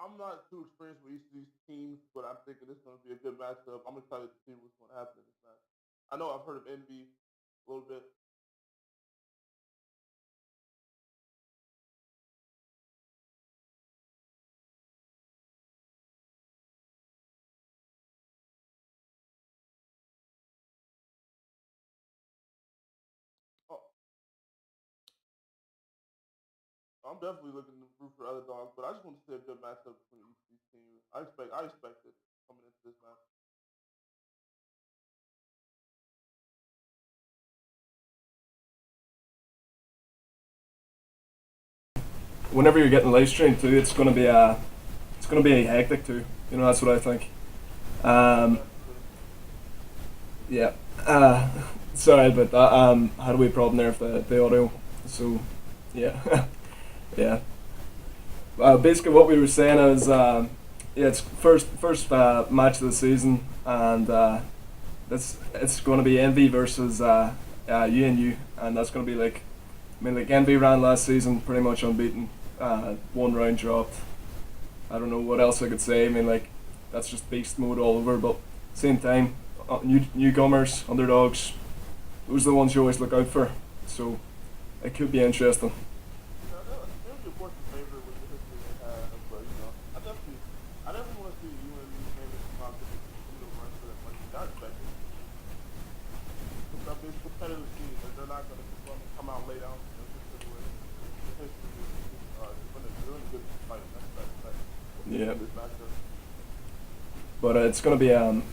I'm not too experienced with each of these teams, but I'm thinking this is going to be a good matchup. I'm excited to see what's going to happen in this match. I know I've heard of eNVy a little bit. Oh, I'm definitely looking to root for other dogs, but I just want to see a good matchup between each of these teams. I expect it coming into this match. Whenever you're getting live streamed too, it's gonna be hectic too. You know, that's what I think. Um, yeah. Uh, Sorry about that. Had a wee problem there with the audio. So, yeah, yeah. Basically, what we were saying is, yeah, it's first match of the season, and it's going to be eNVy versus UNU, and that's going to be like, I mean, like eNVy ran last season pretty much unbeaten, one round dropped. I don't know what else I could say. I mean, like that's just beast mode all over. But same time, newcomers, underdogs, those are the ones you always look out for. So it could be interesting. There's a course favorite with the history they have, but I definitely want to see UNU maybe come out to some of the runs for that money. I expect it. It's competitive team. They're not going to come out late out. Just to win. The history they're in a good fight. That's Yeah. this matchup. But it's gonna be I'm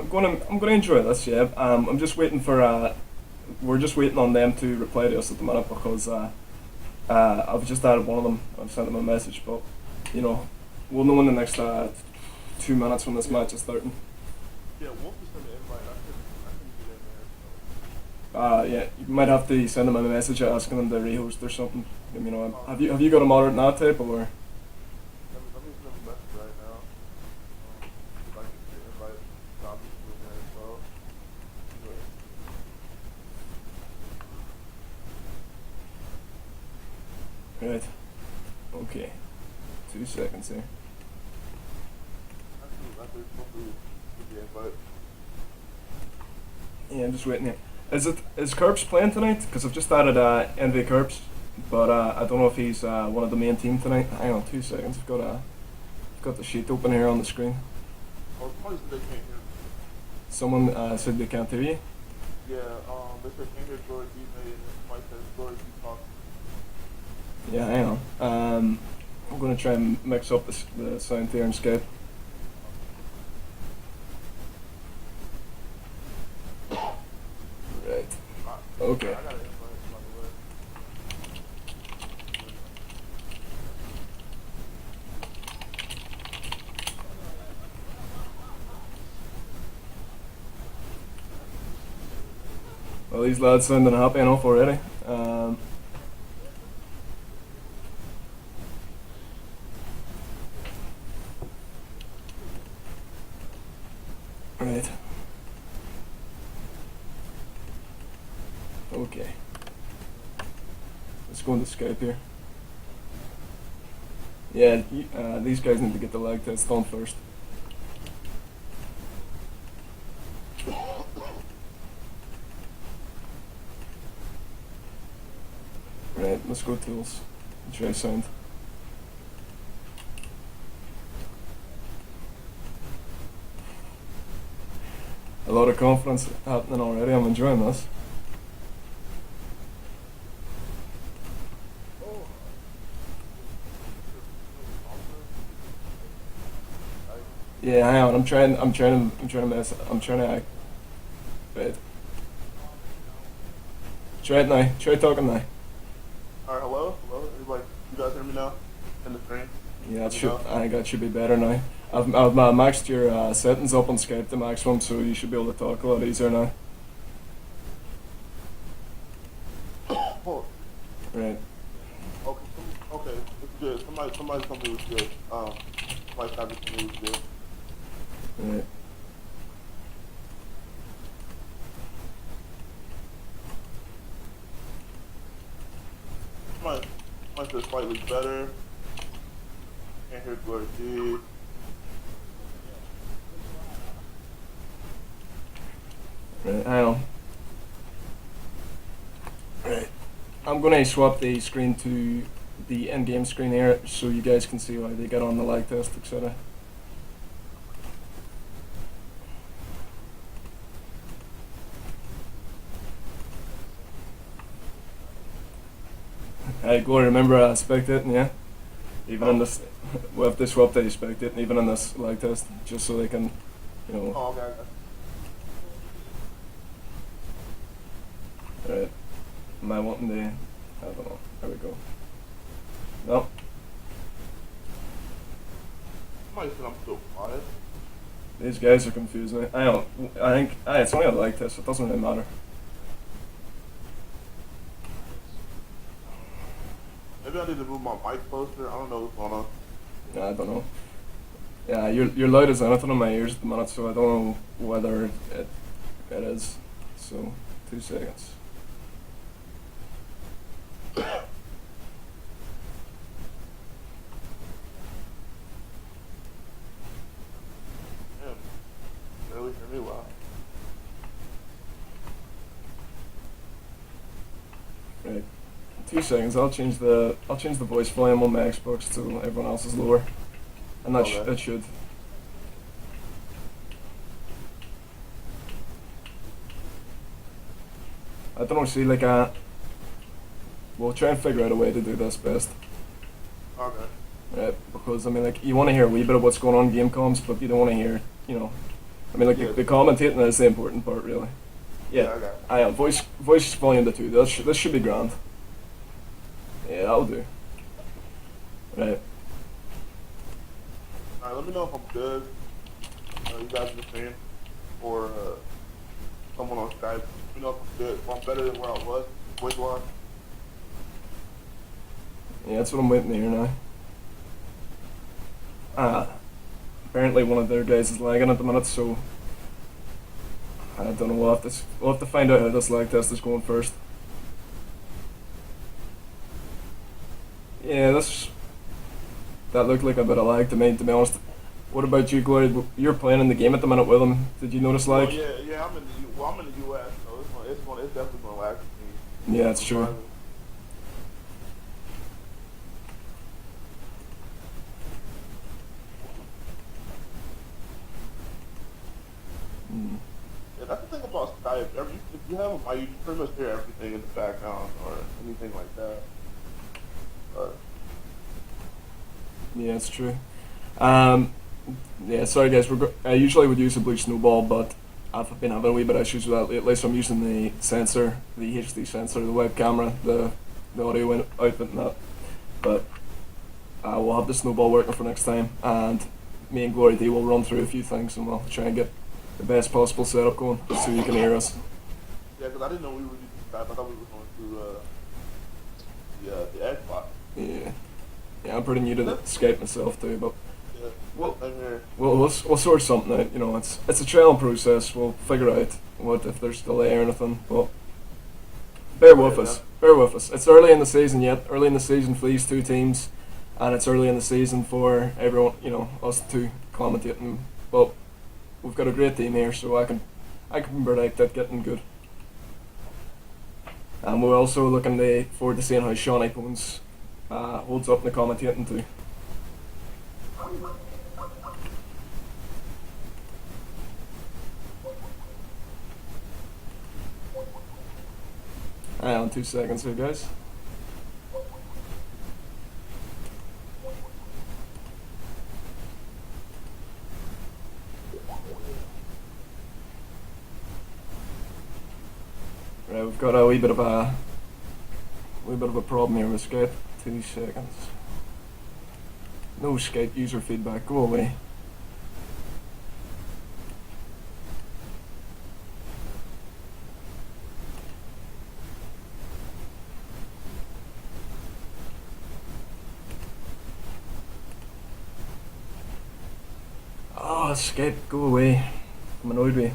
gonna enjoy this. Yeah. I'm just waiting for we're just waiting on them to reply to us at the minute because I've just added one of them. I've sent them a message, but you know, we'll know in the next 2 minutes when this match is starting. Yeah, Wolf is sent an invite. I couldn't get in there. So. Yeah, you might have to send them a message asking them to rehost or something. You know, have you got a moderate in that type or? Let me send a message right now. If I can get an invite, obviously in there as well. Right. Okay. 2 seconds here. Actually, hopefully the invite. Yeah, I'm just waiting here. Is Curbs playing tonight? Because I've just added eNVy Curbs, but I don't know if he's one of the main team tonight. Hang on, 2 seconds. I've got the sheet open here on the screen. Oh, somebody said they can't hear me. Someone said they can't hear you. Yeah, they said can't hear GloryD Vaughanz, and somebody says GloryD Vaughanz. Yeah, hang on. I'm gonna try and mix up the sound here in Skype. Right. Okay. I got an invite, by the way. Well, these lads sounding happy enough already. Right. Okay. Let's go into Skype here. Yeah, these guys need to get the lag test done first. Right, let's go tools. Try sound. A lot of confidence happening already. I'm enjoying this. Yeah, hang on. I'm trying to act. Right. Try it now. Try talking now. Alright, hello? Everybody, you guys hear me now? In the screen? Yeah, I think that should be better now. I've maxed your settings up on Skype to maximum, so you should be able to talk a lot easier now. Oh. Right. Okay, it's good. Somebody told me it was good. Somebody told me it was good. Right. Might said slightly better. Can't hear GloryD. Right, hang on. Right. I'm gonna swap the screen to the in-game screen here so you guys can see how they get on the lag test, etc. Hey, Glory, remember spectating, yeah? Even in this, we have to swap to spectating, even in this lag test, just so they can, you know. Oh, okay. Right. Am I wanting the? I don't know. There we go. No. Somebody said I'm still quiet. These guys are confusing me. I don't. I think. It's only a lag test. It doesn't really matter. Maybe I need to move my mic closer. I don't know what's going on. I don't know. Yeah, you're loud as anything in my ears at the minute, so I don't know whether it is. So, 2 seconds. Damn. Barely hear me well. Right. 2 seconds. I'll change the voice volume on my Xbox to everyone else's lower, and that Okay. that should. I don't know. See, like we'll try and figure out a way to do this best. Okay. Right, because I mean, like, you want to hear a wee bit of what's going on in game comms, but you don't want to hear, you know. I mean, like, Yeah. the commentating is the important part, really. Yeah, I got it. I am voice volume to 2. This should be grand. Yeah, that'll do. Right. Alright, let me know if I'm good. You guys are the same. Or someone on Skype. Let me know if I'm good. If I'm better than where I was, voice-wise. Yeah, that's what I'm waiting to hear now. Apparently one of their guys is lagging at the minute, so I don't know. We'll have to find out how this lag test is going first. Yeah, that looked like a bit of lag to me, to be honest. What about you, Glory? You're playing in the game at the minute with him. Did you notice lag? Well, yeah. I'm in the U.S., so it's definitely gonna lag for me. Yeah, that's true. Yeah, that's the thing about Skype. If you have a mic, you can pretty much hear everything in the background or anything like that. Yeah, it's true. Yeah, sorry guys. I usually would use a blue snowball, but I've been having a wee bit of issues with that lately, so I'm using the sensor, the HD sensor, the web camera, the audio output and that. But we'll have the snowball working for next time, and me and GloryD will run through a few things, and we'll try and get the best possible setup going, so you can hear us. Yeah, because I didn't know we were using Skype. I thought we were going through the Xbox. Yeah. Yeah, I'm pretty new to the Skype myself too, but Yeah, Well- same here. we'll sort something out. You know, it's a trial process. We'll figure out what if there's delay or anything. But bear with us. Bear with us. It's early in the season yet. Early in the season for these 2 teams, and it's early in the season for everyone. You know, us 2 commentating. But we've got a great team here, so I can predict it getting good. And we're also looking forward to seeing how Shawnee Bones holds up in the commentating too. Hang on 2 seconds here, guys. Right, we've got a wee bit of a problem here with Skype. 2 seconds. No Skype user feedback. Go away. Oh, Skype, go away. I'm annoyed with you.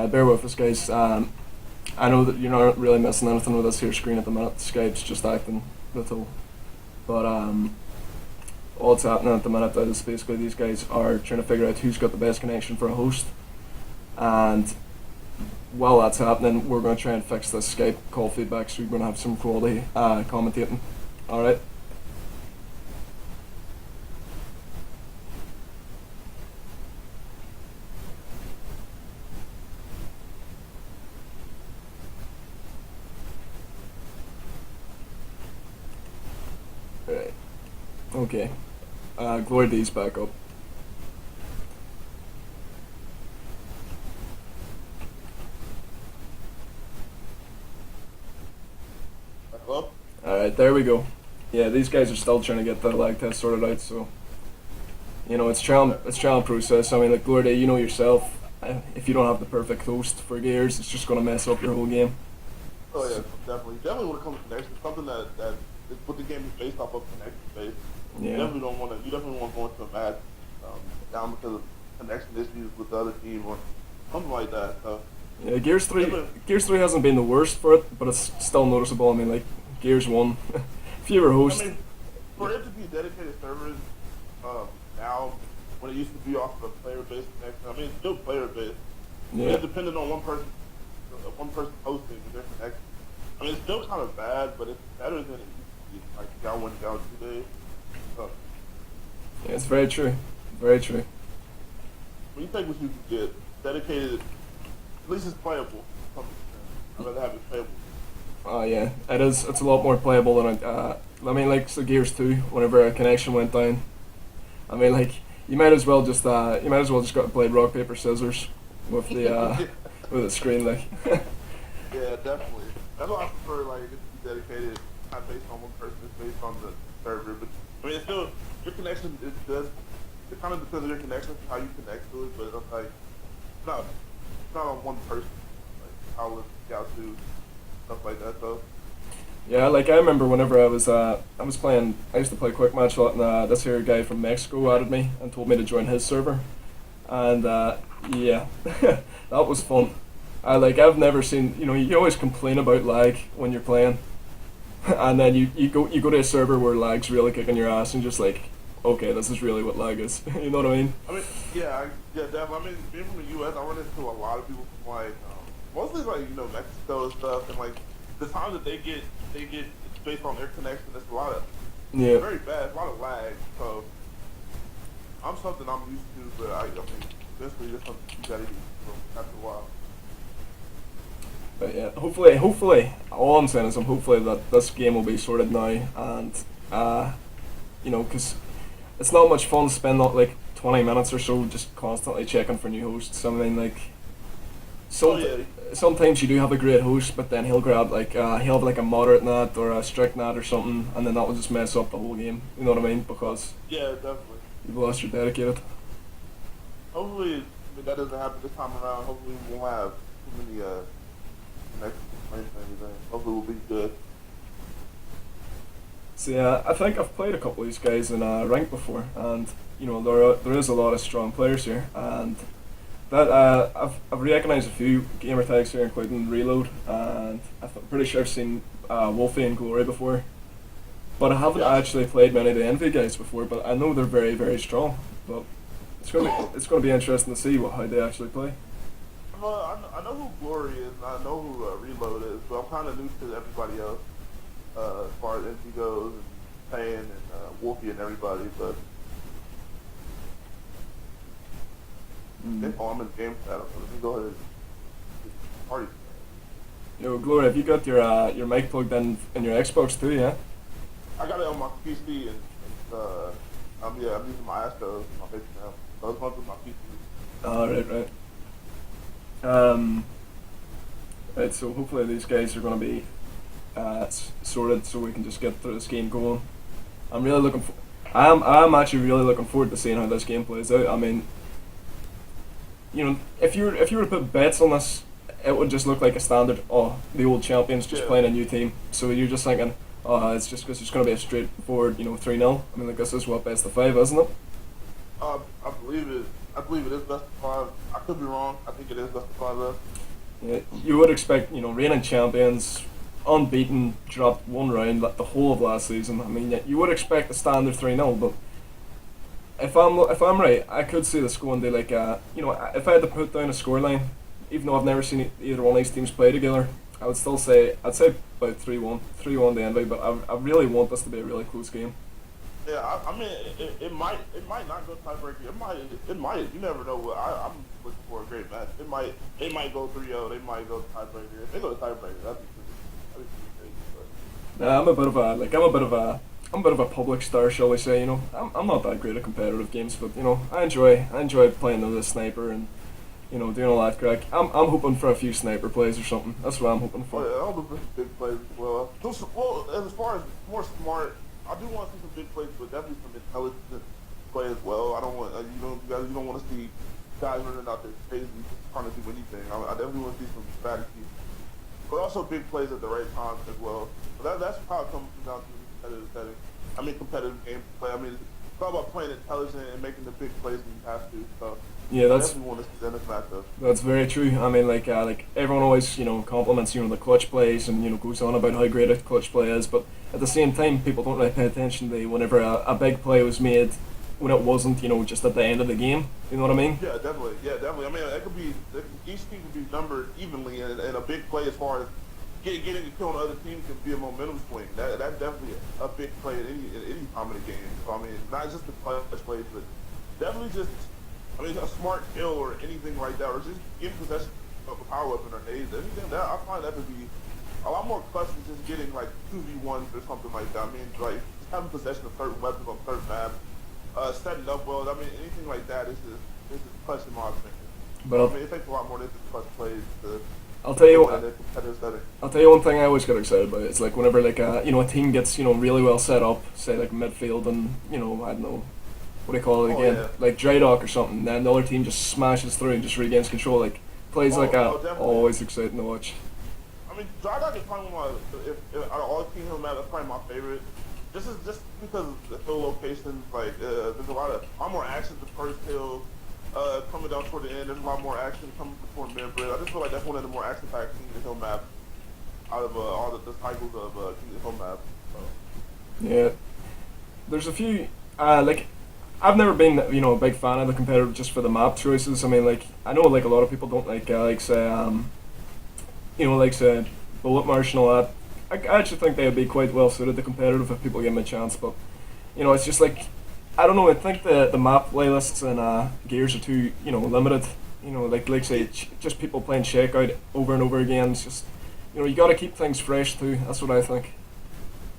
Bear with us, guys. I know that you're not really missing anything with this here screen at the minute. Skype's just acting little, but all that's happening at the minute is basically these guys are trying to figure out who's got the best connection for a host, and while that's happening, we're going to try and fix this Skype call feedback, so we're going to have some quality commentating. All right. Right. Okay. GloryD's back up. Hello? Alright, there we go. Yeah, these guys are still trying to get the lag test sorted out, so you know, it's trial process. I mean, like GloryD, you know yourself, if you don't have the perfect host for gears, it's just gonna mess up your whole game. Oh yeah, definitely when it comes to connection, something that is what the game is based off of, connection based. Yeah. You definitely want to go into a match down because of connection issues with the other team or something like that. So Yeah, Gears 3 hasn't been the worst for it, but it's still noticeable. I mean, like Gears 1, fewer hosts. I mean, for it to be dedicated servers now, when it used to be off of a player-based connection, I mean, it's still player-based. Yeah. It's dependent on one person hosting with their connection. I mean, it's still kind of bad, but it's better than it used to be, like GOW1, GOW3 days. So, Yeah, it's very true. Very true. when you take what you can get, dedicated, at least it's playable. I'd rather have it playable. Yeah, it is. It's a lot more playable than I mean, like so Gears 2. Whenever a connection went down, I mean, like you might as well just go and play rock paper scissors with the with the screen, like. Yeah, definitely. That's why I prefer like it to be dedicated, not based on one person, it's based on the server. But I mean, it's still your connection. It kind of depends on your connection, how you connect to it. But it's like it's not on one person. Like how it's GOW2, stuff like that. So. Yeah, like I remember whenever I was playing, I used to play quick match a lot, and this here guy from Mexico added me and told me to join his server, and yeah, that was fun. I've never seen, you always complain about lag when you're playing, and then you go to a server where lag's really kicking your ass and just like, okay, this is really what lag is. You know what I mean? I mean, yeah, definitely. I mean, being from the U.S., I run into a lot of people from like mostly like Mexico and stuff, and like the time that they get based on their connection. It's a lot of very bad, a lot of lag. So I'm something I'm used to, but I mean, eventually that's something you gotta get after a while. But yeah, hopefully, all I'm saying is hopefully that this game will be sorted now, and because it's not much fun to spend like 20 minutes or so just constantly checking for new hosts. I mean, like, sometimes you do have a great host, but then he'll grab he'll have like a moderate NAT or a strict NAT or something, and then that will just mess up the whole game. You know what I mean? Because definitely. You've lost your dedicated. Hopefully, that doesn't happen this time around. Hopefully, we won't have too many connections and everything. Hopefully, we'll be good. So yeah, I think I've played a couple of these guys in ranked before, and there is a lot of strong players here, and that I've recognised a few gamer tags here, including Reload, and I'm pretty sure I've seen Wolfie and Glory before, but I haven't actually played many of the eNVy guys before. But I know they're very, very strong. But it's gonna be interesting to see how they actually play. Well, I know who Glory is, and I know who Reload is, but I'm kind of new to everybody else as far as eNVy goes, and Payne and Wolfie and everybody. But I'm in the game chat. Let me go ahead and party. Yo, Glory, have you got your mic plugged in your Xbox too? Yeah. I got it on my PC, and I'm using my Astros, my face now. So it's going through my PC. Oh, right. Right, so hopefully these guys are going to be sorted, so we can just get through this game going. I'm actually really looking forward to seeing how this game plays out. I mean, if you were to put bets on this, it would just look like a standard. Oh, the old champions just playing a new team. So you're just thinking, oh, it's just going to be a straightforward, 3-0. I mean, like this is what best of 5, isn't it? I believe it is best of 5. I could be wrong. I think it is best of 5 though. Yeah, you would expect, reigning champions, unbeaten, dropped one round like the whole of last season. I mean, you would expect a standard 3-0, but if I'm right, I could see this going to like if I had to put down a scoreline, even though I've never seen either one of these teams play together, I would still say I'd say about 3-1, 3-1 to eNVy, but I really want this to be a really close game. Yeah, I mean, it might not go tiebreaker. It might. You never know. I'm looking for a great match. They might go 3-0. They might go tiebreaker. If they go to tiebreaker, that'd be pretty crazy. Nah, I'm a bit of a public star, shall we say? I'm not that great at competitive games, but I enjoy playing with a sniper and doing all that crack. I'm hoping for a few sniper plays or something. That's what I'm hoping Oh for. yeah, I'll do some big plays as well. Well, as far as more smart, I do want to see some big plays, but definitely some intelligent play as well. I don't want you don't want to see guys running out there crazy just trying to do anything. I definitely want to see some strategy, but also big plays at the right time as well. But that's how it comes down to the competitive setting. I mean, competitive gameplay. I mean, it's all about playing intelligent and making the big plays when you have to. So Yeah, I that's definitely want to see that in this matchup. that's very true. I mean, like everyone always compliments the clutch plays and goes on about how great a clutch play is, but at the same time, people don't really pay attention to whenever a big play was made when it wasn't just at the end of the game. You know what I mean? Yeah, definitely. Yeah, definitely. I mean, each team can be numbered evenly, and a big play as far as getting a kill on other teams can be a momentum swing. That's definitely a big play at any time of the game. So I mean, not just the clutch plays, but definitely just a smart kill or anything like that, or just getting possession of a power weapon or nades. Anything that I find that to be a lot more clutch than just getting like 2v1s or something like that. I mean, like just having possession of certain weapons on certain maps, setting up well. I mean, anything like that is just clutch in my opinion. But I mean, it takes a lot more than just clutch plays to I'll tell you in what. a competitive setting. I'll tell you one thing I always get excited about. It's like whenever a team gets really well set up, say like midfield, and I don't know what do you call it Oh, again, yeah. like dry dock or something. Then the other team just smashes through and just regains control. Like plays like that, Definitely. always exciting to watch. I mean, Dry Dock is probably one of my, if out of all the Kingdom maps, that's probably my favorite. Just because of the hill locations, like there's a lot more action to first hill. Coming down toward the end, there's a lot more action coming before mid-bridge. I just feel like that's one of the more action-packed Kingdom Hill maps out of all the cycles of Kingdom Hill maps. So. Yeah, there's a few like I've never been a big fan of the competitive just for the map choices. I mean, like I know like a lot of people don't like say like say Bullet Marsh and all that. I actually think they would be quite well suited to competitive if people give them a chance. But it's just like I don't know. I think the map playlists and gears are too limited. Like say just people playing Shakeout over and over again. It's just you got to keep things fresh too. That's what I think.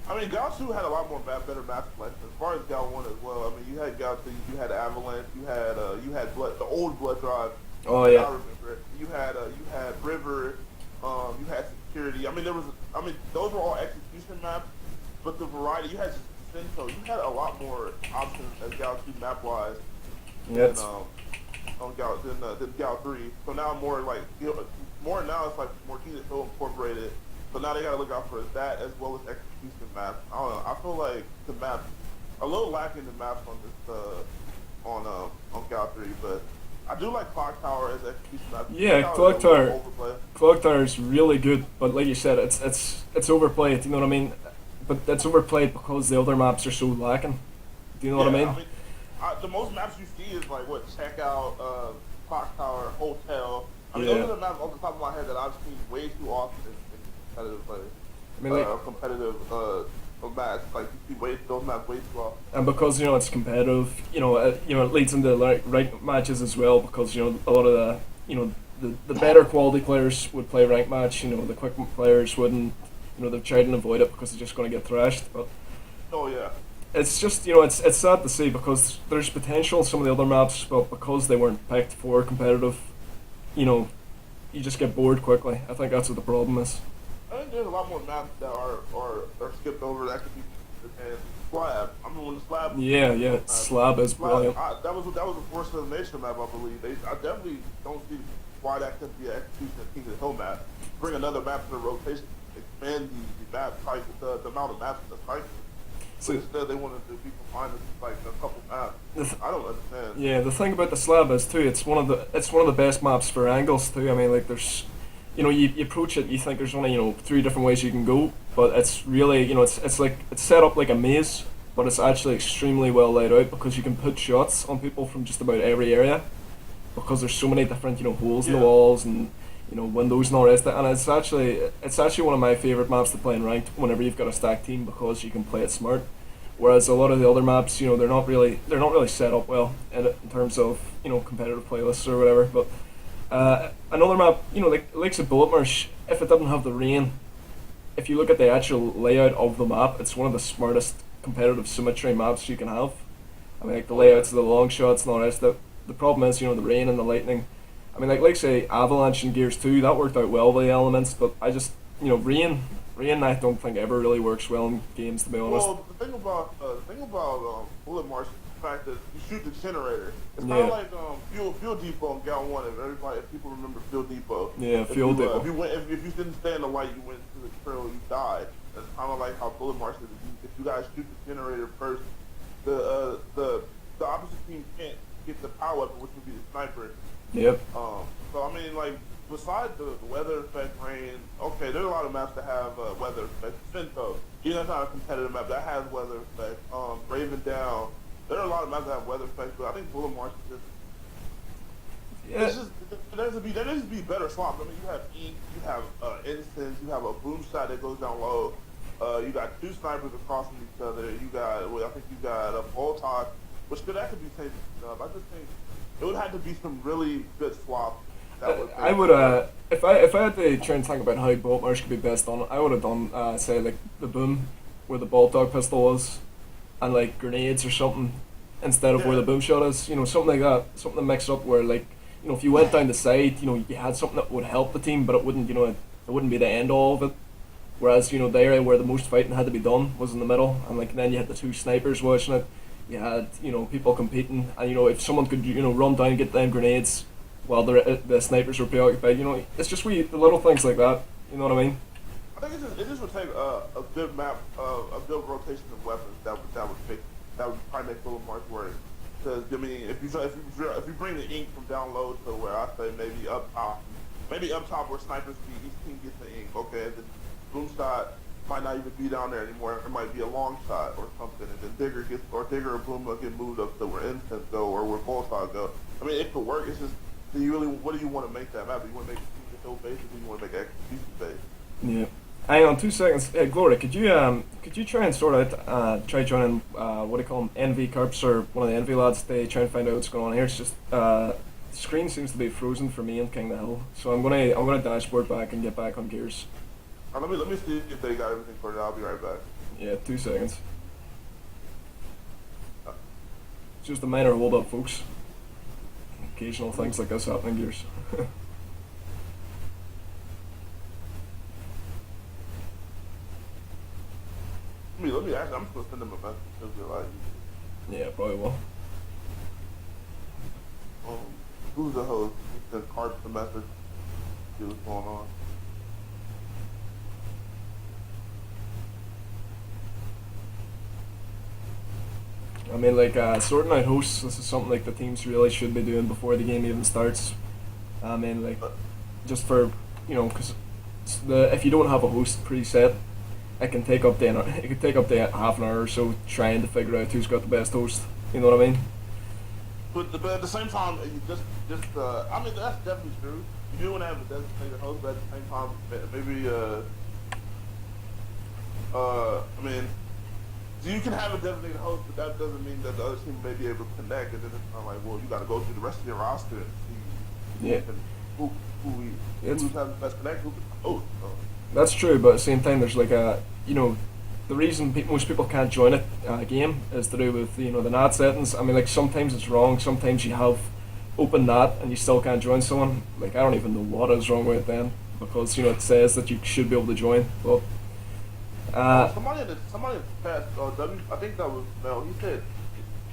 I mean, GOW2 had a lot more better map selection as far as GOW1 as well. I mean, you had GOW2, you had Avalanche, you had the old Blood Drive. Oh yeah. I remember it. You had River, you had Security. I mean, those were all execution maps, but the variety you had Centro. You had a lot more options as GOW2 map wise Yeah. than than GOW3. So now more like more now it's like more Kingdom Hill incorporated. So now they got to look out for that as well as execution maps. I don't know. I feel like the map a little lacking the maps on this on GOW3, but I do like Clock Tower as execution map. Yeah, Clock Tower is really good, but like you said, it's overplayed. You know what I mean? But it's overplayed because the other maps are so lacking. Do you know what I mean? The most maps you see is like what Checkout, Clock Tower, Hotel. I mean, Yeah. those are the maps off the top of my head that I've seen way too often in competitive play. I mean, like, Competitive maps, like you see those maps way too often. and because it's competitive, it leads into like ranked matches as well. Because a lot of the better quality players would play ranked match. The quick players wouldn't. They've tried and avoid it because they're just going to get thrashed. But Oh yeah. it's just it's sad to see because there's potential in some of the other maps, but because they weren't picked for competitive, you just get bored quickly. I think that's what the problem is. I think there's a lot more maps that are skipped over that could be and Slab. I mean, when the Slab. Yeah, Slab is brilliant. That was a Force of the Nation map, I believe. I definitely don't see why that could be an execution of Kingdom Hill map. Bring another map to the rotation, expand the map cycle, the amount of maps in the cycle. So, But instead, they wanted to be confined to like a couple maps. I don't understand. yeah, the thing about the Slab is too, it's one of the best maps for angles too. I mean, like there's you approach it, you think there's only, 3 different ways you can go, but it's really, it's set up like a maze, but it's actually extremely well laid out because you can put shots on people from just about every area because there's so many different, holes in the walls and, windows and all the rest of it. And it's actually one of my favourite maps to play in ranked whenever you've got a stacked team because you can play it smart. Whereas a lot of the other maps, they're not really set up well in terms of, competitive playlists or whatever. But another map, like Lakes of Bullet Marsh, if it didn't have the rain, if you look at the actual layout of the map, it's one of the smartest competitive symmetry maps you can have. I mean, like the layouts of the long shots and all the rest of it. The problem is, the rain and the lightning. I mean, like say Avalanche and Gears 2, that worked out well with the elements, but I just, rain I don't think ever really works well in games, to be honest. Well, the thing about Bullet Marsh is the fact that you shoot the generator. It's kind of like Fuel Depot in GOW3. If people remember Fuel Depot. Yeah, Fuel Depot. If you didn't stay in the light, you went to the trail, you died. That's kind of like how Bullet Marsh is. If you guys shoot the generator first, the opposite team can't get the power weapon, which would be the sniper. Yep. So I mean, like, besides the weather effect, rain, okay, there's a lot of maps that have weather effect. Cinto, even that's not a competitive map, that has weather effect. Raven Down, there are a lot of maps that have weather effect, but I think Bullet Marsh is just, there needs to be better swaps. I mean, you have ink, you have instance, you have a boom shot that goes down low. You got 2 snipers across from each other. You got, I think you got a Voltog, which could be changed up. I just think it would have to be some really good swaps. I would if I had to try and think about how Bolt Marsh could be best done, I would have done say like the boom where the bolt dog pistol was, and like grenades or something instead of where the boom shot is. Something like that, something to mix up where like if you went down the side, you had something that would help the team, but it wouldn't it wouldn't be the end all of it. Whereas the area where the most fighting had to be done was in the middle, and like then you had the 2 snipers watching it. You had people competing, and if someone could run down and get them grenades while the snipers were preoccupied, it's just the little things like that. You know what I mean? I think it just would take a good map, a good rotation of weapons that would probably make Bullet Marsh work. Because I mean, if you bring the ink from down low to where I say maybe up top where snipers be, each team gets the ink. Okay, the boom shot might not even be down there anymore. It might be a long shot or something, and then Digger or Boom will get moved up to where Incense go or where Voltog go. I mean, it could work. It's just, what do you want to make that map? Do you want to make it so basic, or do you want to make it execution based? Yeah. Hang on 2 seconds. Hey, Glory, could you try and sort out, try joining, what do you call them, eNVy Carps or one of the eNVy lads? They try and find out what's going on here. It's just, the screen seems to be frozen for me and King the Hill, so I'm gonna dashboard back and get back on Gears. Let me see if they got everything sorted out. I'll be right back. Yeah, 2 seconds. It's just a minor hold up, folks. Occasional things like this happen in Gears. Let me ask. I'm just gonna send them a message. It'll be a lot easier. Yeah, probably will. Who's the host? He sent Carp the message. See what's going on. I mean, like, sorting out hosts, this is something like the teams really should be doing before the game even starts. I mean, like, just for, because if you don't have a host preset, it can take up to half an hour or so trying to figure out who's got the best host. You know what I mean? But at the same time, you I mean, that's definitely true. You do want to have a designated host, but at the same time, maybe, I mean, so you can have a designated host, but that doesn't mean that the other team may be able to connect. And then it's kind of like, well, you got to go through the rest of your roster and see who's having the best connect, who's the host. So. That's true, but at the same time, there's like the reason most people can't join a game is to do with the NAT settings. I mean, like sometimes it's wrong. Sometimes you have open NAT and you still can't join someone. Like I don't even know what is wrong with it then, because it says that you should be able to join. But somebody in the past, I think that was Mel. He said,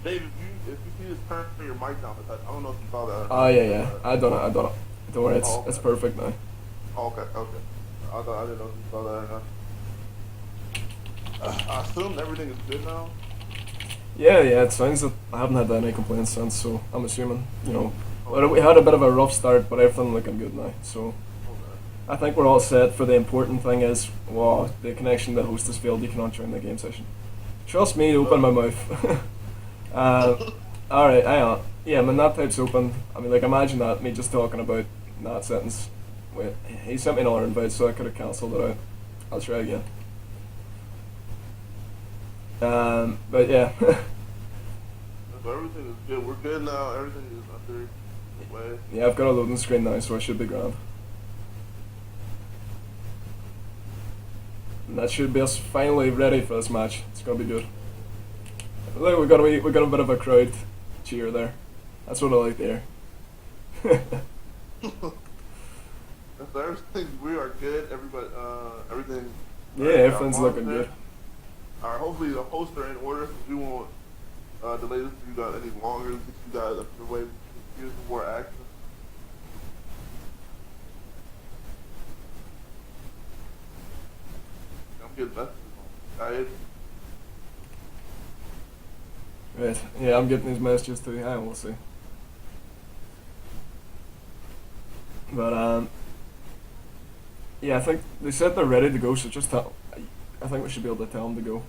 Dave, if you see this, turn your mic down. I don't know if you saw that. Oh yeah. I done it. Don't worry, it's perfect now. Oh, okay. I didn't know if you saw that or not. I assume everything is good now. Yeah, it sounds that I haven't had any complaints since, so I'm assuming, we had a bit of a rough start, but everything looking good now, so. I think we're all set for the important thing is, wow, the connection that host has failed, you cannot join the game session. Trust me, open my mouth. Alright, hang on. Yeah, man, that type's open. I mean, like, imagine that, me just talking about that sentence. Wait, he sent me another invite, so I could have cancelled it out. I'll try again. But yeah. So everything is good. We're good now. Everything is under way. Yeah, I've got a loading screen now, so I should be grand. And that should be us finally ready for this match. It's gonna be good. Look, we got a bit of a crowd cheer there. That's what I like to hear. So everything, we are good. Everybody, everything. Yeah, everything's looking good. Alright, hopefully the hosts are in order. So we won't delay this for you guys any longer. Get you guys up the way. Here's some more action. I'm getting messages on Skype. Right, yeah, I'm getting these messages too. Yeah, we'll see. But yeah, I think they said they're ready to go. So just tell. I think we should be able to tell them to go.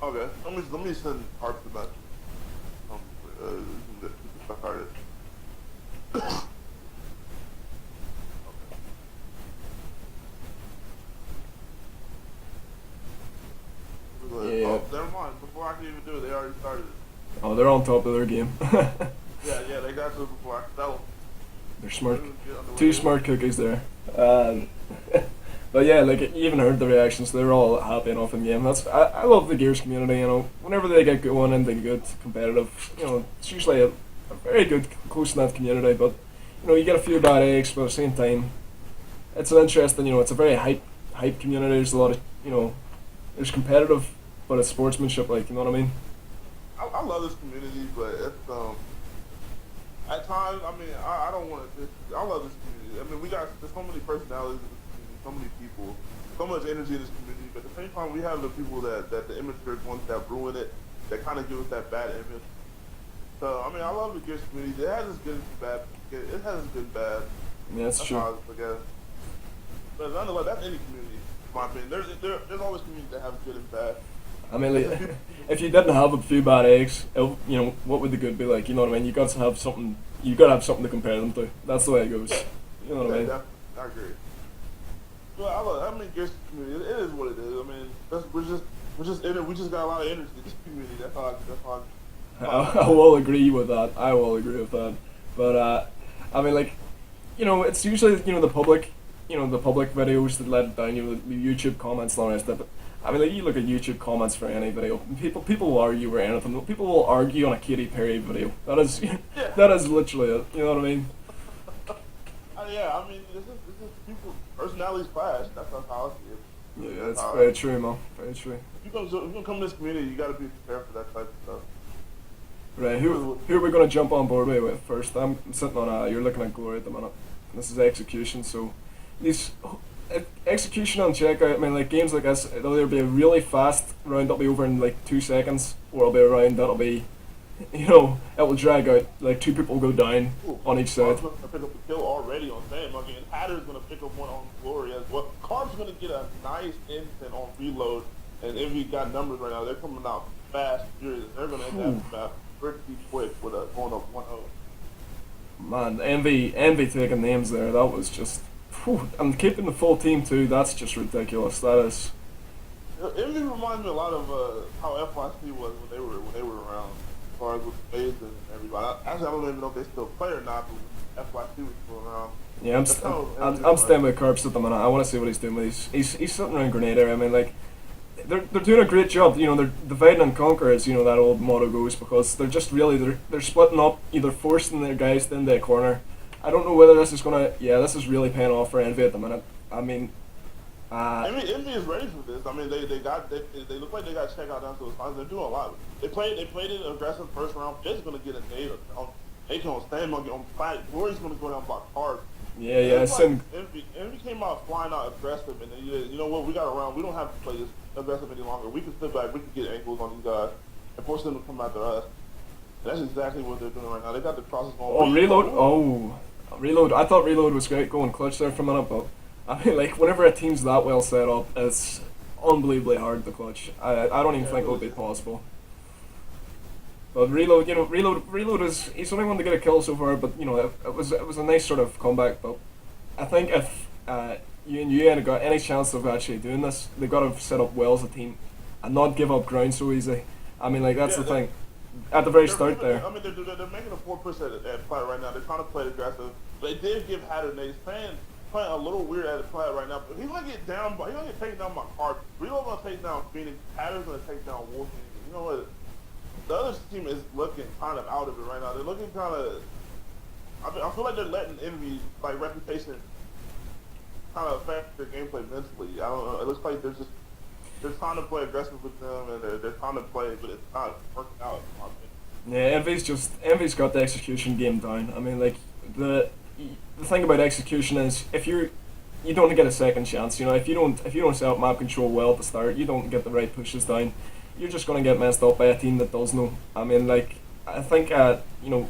Okay, let me send Harp the message. Started. Yeah. Oh, never mind. Before I can even do it, they already started it. Oh, they're on top of their game. Yeah, they got to it before I could tell them. They're smart. Two smart cookies there. But yeah, like you even heard the reactions. They're all happy enough in game. I love the Gears community. You know, whenever they get going and they get competitive, you know, it's usually a very good, close knit community. But you know, you get a few bad eggs, but at the same time, it's an interesting. You know, it's a very hype community. There's a lot of there's competitive, but it's sportsmanship. Like, you know what I mean? I love this community, but it's at times, I mean, I don't want to. I love this community. I mean, there's so many personalities in this community, so many people, so much energy in this community. But at the same time, we have the people that the immature ones that ruin it, that kind of give us that bad image. So I mean, I love the Gears community. It has its good and bad. It has its good and bad. Yeah, that's true. How I guess. But nonetheless, that's any community. In my opinion, there's always communities that have good and bad. I mean, like, if you didn't have a few bad eggs, you know, what would the good be like? You know what I mean? You got to have something. You got to have something to compare them to. That's the way it goes. You know what I mean? I agree. Well, I mean, Gears community. It is what it is. I mean, we're just in it. We just got a lot of energy in this community. That's all. I will agree with that. I will agree with that. But I mean, like, you know, it's usually the public, the public videos that let it down. You know, the YouTube comments and all the rest of it. But I mean, like, you look at YouTube comments for any video. People will argue over anything. People will argue on a Katy Perry video. That is that is literally it. You know what I mean? Yeah, I mean, this is people personalities clash. That's how I see it. Yeah, that's very true, man. Very true. If you come to this community, you got to be prepared for that type of stuff. Right, who are we going to jump on board with first? I'm sitting on you're looking at Glory at the minute. This is execution, so these execution on checkout, I mean, like games like this, it'll either be a really fast round that'll be over in like 2 seconds, or it'll be a round that'll be, it will drag out, like 2 people go down on each side. Carb's going to pick up a kill already on Sam Monkey, and Hatter's going to pick up one on Glory as well. Carb's going to get a nice instant on reload, and eNVy got numbers right now. They're coming out fast, furious. They're going to end that map pretty quick with going up 1-0. Man, eNVy taking names there, that was just, and keeping the full team too, that's just ridiculous. That is. eNVy reminds me a lot of how FYC was when they were around, as far as with the FaZe and everybody. Actually, I don't even know if they still play or not, but FYC was still around. Yeah, I'm staying with Carps at the minute. I want to see what he's doing with he's sitting around Grenada. I mean, like, they're doing a great job. They're dividing and conquer, as that old motto goes, because they're just really they're splitting up, either forcing their guys into a corner. I don't know whether this is gonna. Yeah, this is really paying off for eNVy at the minute. I mean, eNVy is ready for this. I mean, they look like they got checked out down to the finals. They're doing a lot. They played an aggressive first round. Fizz gonna get a nade on Aiken on stand on fight. Glory's gonna go down by card. Yeah. eNVy came out flying out aggressive, and then you know what? We got around. We don't have to play this aggressive any longer. We can sit back. We can get ankles on these guys and force them to come after us. And that's exactly what they're doing right now. They got the crosses going. Oh, reload! Oh, Reload. I thought Reload was great going clutch there for a minute, but I mean, like, whenever a team's that well set up, it's unbelievably hard to clutch. I don't even think it would be possible. But Reload, Reload he's only one to get a kill so far, but it was a nice sort of comeback. But I think if UNU had got any chance of actually doing this, they've got to set up well as a team and not give up ground so easy. I mean, like, that's the thing. At the very start there. I mean, they're making a 4% at Platt right now. They're trying to play aggressive. They did give Hatter Nays playing a little weird at Platt right now. But he's gonna get taken down by Card. Relo's gonna take down Phoenix. Hatter's gonna take down Wolf. You know what? The other team is looking kind of out of it right now. They're looking kind of. I feel like they're letting eNVy like reputation kind of affect their gameplay mentally. I don't know. It looks like they're trying to play aggressive with them, and they're trying to play, but it's not working out. Yeah, eNVy's got the execution game down. I mean, like, the thing about execution is if you don't get a second chance. If you don't set up map control well at the start, you don't get the right pushes down, you're just gonna get messed up by a team that does know. I mean, like, I think UNU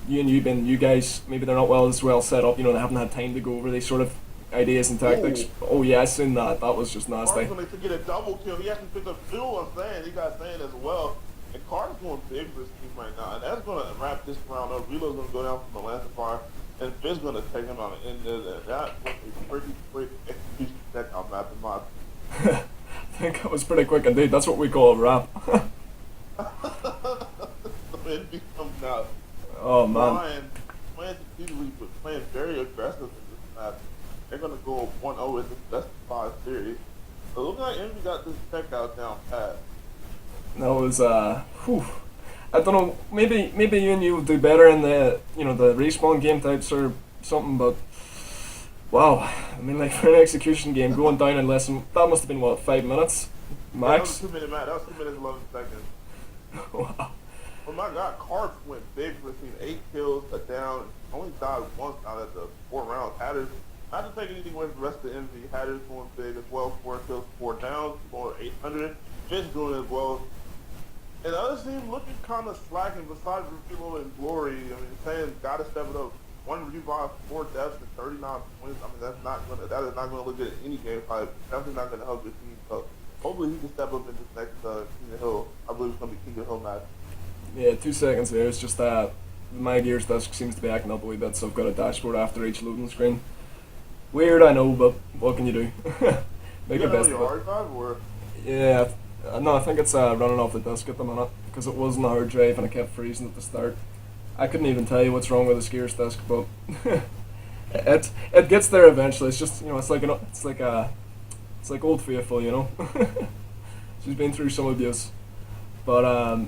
being you guys, maybe they're not as well set up. They haven't had time to go over these sort of ideas and tactics. Oh yeah, I seen that. That was just nasty. Carter's going to get a double kill. He hasn't picked up Phil on Sand. He got Sand as well. And Carter's going big for his team right now. And that's going to wrap this round up. Relo's going to go down from the Lancer Fire. And Fizz's going to take him out and end it. That was a pretty quick execution check on map and mod. I think that was pretty quick indeed. That's what we call a wrap. eNVy comes out. Oh man. Playing very aggressive in this map. They're going to go 1-0 in this best of 5 series. So it looks like eNVy got this check out down pat. That was I don't know. Maybe UNU will do better in the the respawn game types or something. But wow, I mean, like, for an execution game going down in less than that must have been 5 minutes max. Yeah, that was a 2-minute match. That was 2 minutes 11 seconds. Wow. Oh my God, Carp went big for the team. 8 kills, a down. Only died once out at the 4 rounds. Hatters, not to take anything away from the rest of the eNVy. Hatters going big as well. 4 kills, 4 downs, going 800. Fizz doing it as well. And the other team looking kind of slacking besides Reload and Glory. I mean, saying gotta step it up. 1 revive, 4 deaths, and 39 points. I mean, that is not gonna look good at any game type. Definitely not gonna help your team. So hopefully he can step up in this next King of Hill. I believe it's gonna be King of Hill match. Yeah, 2 seconds there. It's just that my Gears desk seems to be acting up a wee bit, so I've got a dashboard after each loading screen. Weird, I know, but what can you do? Make the best of it. Yeah, no, I think it's running off the disk at the minute because it was on the hard drive and it kept freezing at the start. I couldn't even tell you what's wrong with the Gears disk, but it gets there eventually. It's just it's like Old Faithful, She's been through some abuse, but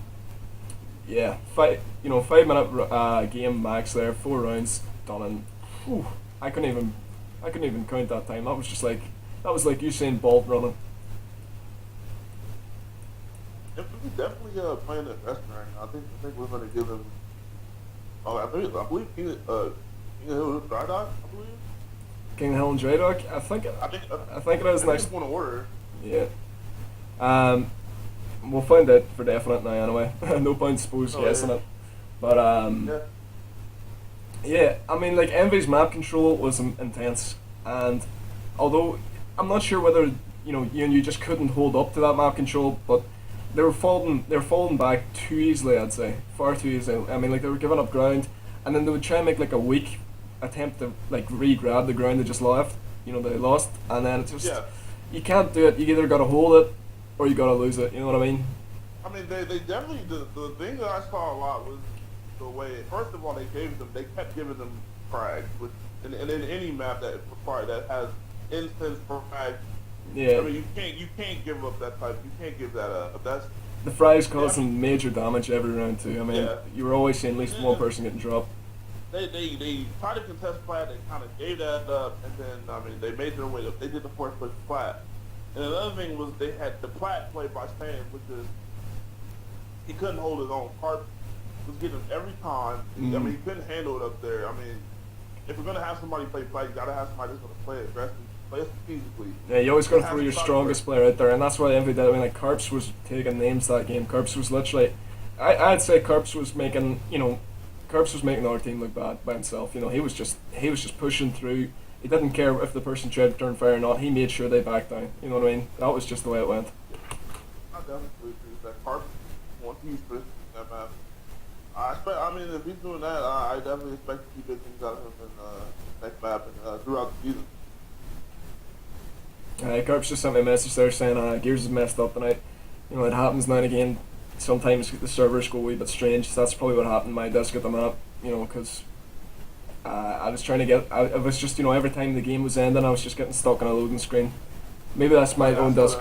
yeah, 5 minute game max there, 4 rounds done, and I couldn't even count that time. That was like Usain Bolt running. Definitely playing the best right now. I think we're gonna give him. I believe King of Hill Dry Dock. I believe. King of Hill and Dry Dock. I think it is next. One order. Yeah. We'll find out for definite now anyway. No point suppose guessing it. But yeah. I mean, like, eNVy's map control was intense, and although I'm not sure whether UNU just couldn't hold up to that map control, but they were falling back too easily. I'd say far too easily. I mean, like, they were giving up ground, and then they would try and make like a weak attempt to like re-grab the ground they just left. They lost, and then it's just you can't do it. You either got to hold it or you got to lose it. You know what I mean? I mean, they definitely the thing that I saw a lot was the way. First of all, they kept giving them frags, and in any map that has instance frag. Yeah. I mean, you can't give up that type. You can't give that up. That's the frags causing major damage every round too. I mean, you were always seeing at least one person getting dropped. They tried to contest Platt. They kind of gave that up, and then they made their way up. They did the fourth push Platt. And another thing was they had the Platt played by Stan, which is he couldn't hold his own. Carp was getting him every time. I mean, he couldn't handle it up there. I mean, if we're gonna have somebody play Platt, you gotta have somebody that's gonna play aggressively. Strategically. Yeah, you always got to throw your strongest player out there, and that's why eNVy did. I mean, like, Carps was taking names that game. Carps was literally, I'd say Carps was making, Curbs was making our team look bad by himself. He was just pushing through. He didn't care if the person tried to turn fair or not. He made sure they backed down. You know what I mean? That was just the way it went. I definitely agree with that. Carp wants to use Chris in that map. I mean, if he's doing that, I definitely expect to see big things out of him in next map and throughout the season. Curbs just sent me a message there saying Gears is messed up tonight. It happens now and again. Sometimes the servers go a wee bit strange. So that's probably what happened in my desk at the minute. Because I was trying to get. I was just every time the game was ending, I was just getting stuck on a loading screen. Maybe that's my own desk.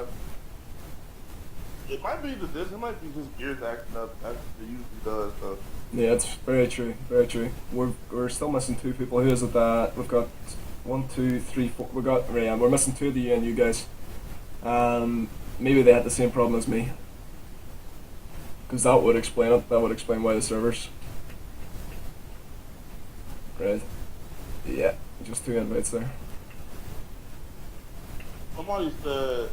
It might be the disc. It might be just Gears acting up as it usually does. So. Yeah, it's very true. Very true. We're still missing 2 people. Who is it? We've got 1, 2, 3, 4. We're missing 2 of the UNU guys. Maybe they had the same problem as me. Because that would explain it. That would explain why the servers. Right. Yeah, just 2 invites there. Somebody said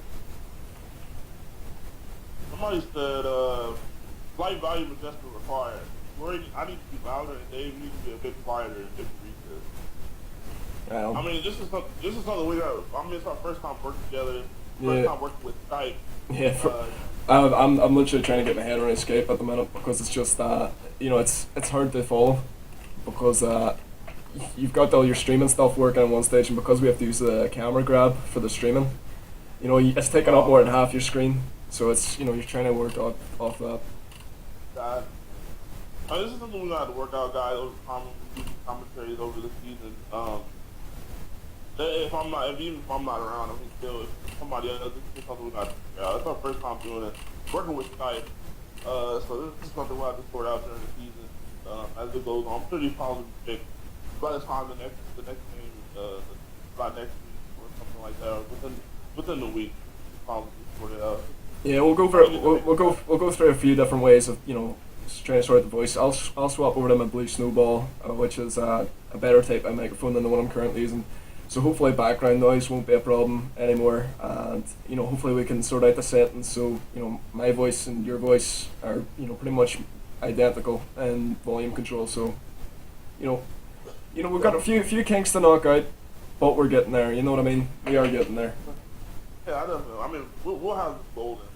flight volume adjustment required. I need to be louder and Dave needs to be a bit quieter and different reasons. I mean, this is something we got. I mean, it's our first time working together. First time working with Skype. Yeah. I'm literally trying to get my head around Skype at the minute because it's just it's hard to follow because you've got all your streaming stuff working on one stage, and because we have to use the camera grab for the streaming, it's taking up more than half your screen. So it's you're trying to work off that. This is something we got to work out, guys. Over commentaries over the season. Even if I'm not around, I mean, still, if somebody else, this is something we got to figure out. It's our first time doing it, working with Skype. So this is something we'll have to sort out during the season as it goes on. I'm pretty probably fixed by the time the next game, by next week or something like that, or within the week, probably sort it out. Yeah, we'll go through a few different ways of trying to sort the voice. I'll swap over to my Blue Snowball, which is a better type of microphone than the one I'm currently using. So hopefully background noise won't be a problem anymore, and hopefully we can sort out the settings so my voice and your voice are pretty much identical in volume control. So we've got a few kinks to knock out, but we're getting there. You know what I mean? We are getting there. Yeah, I don't know. I mean, we'll have this golden,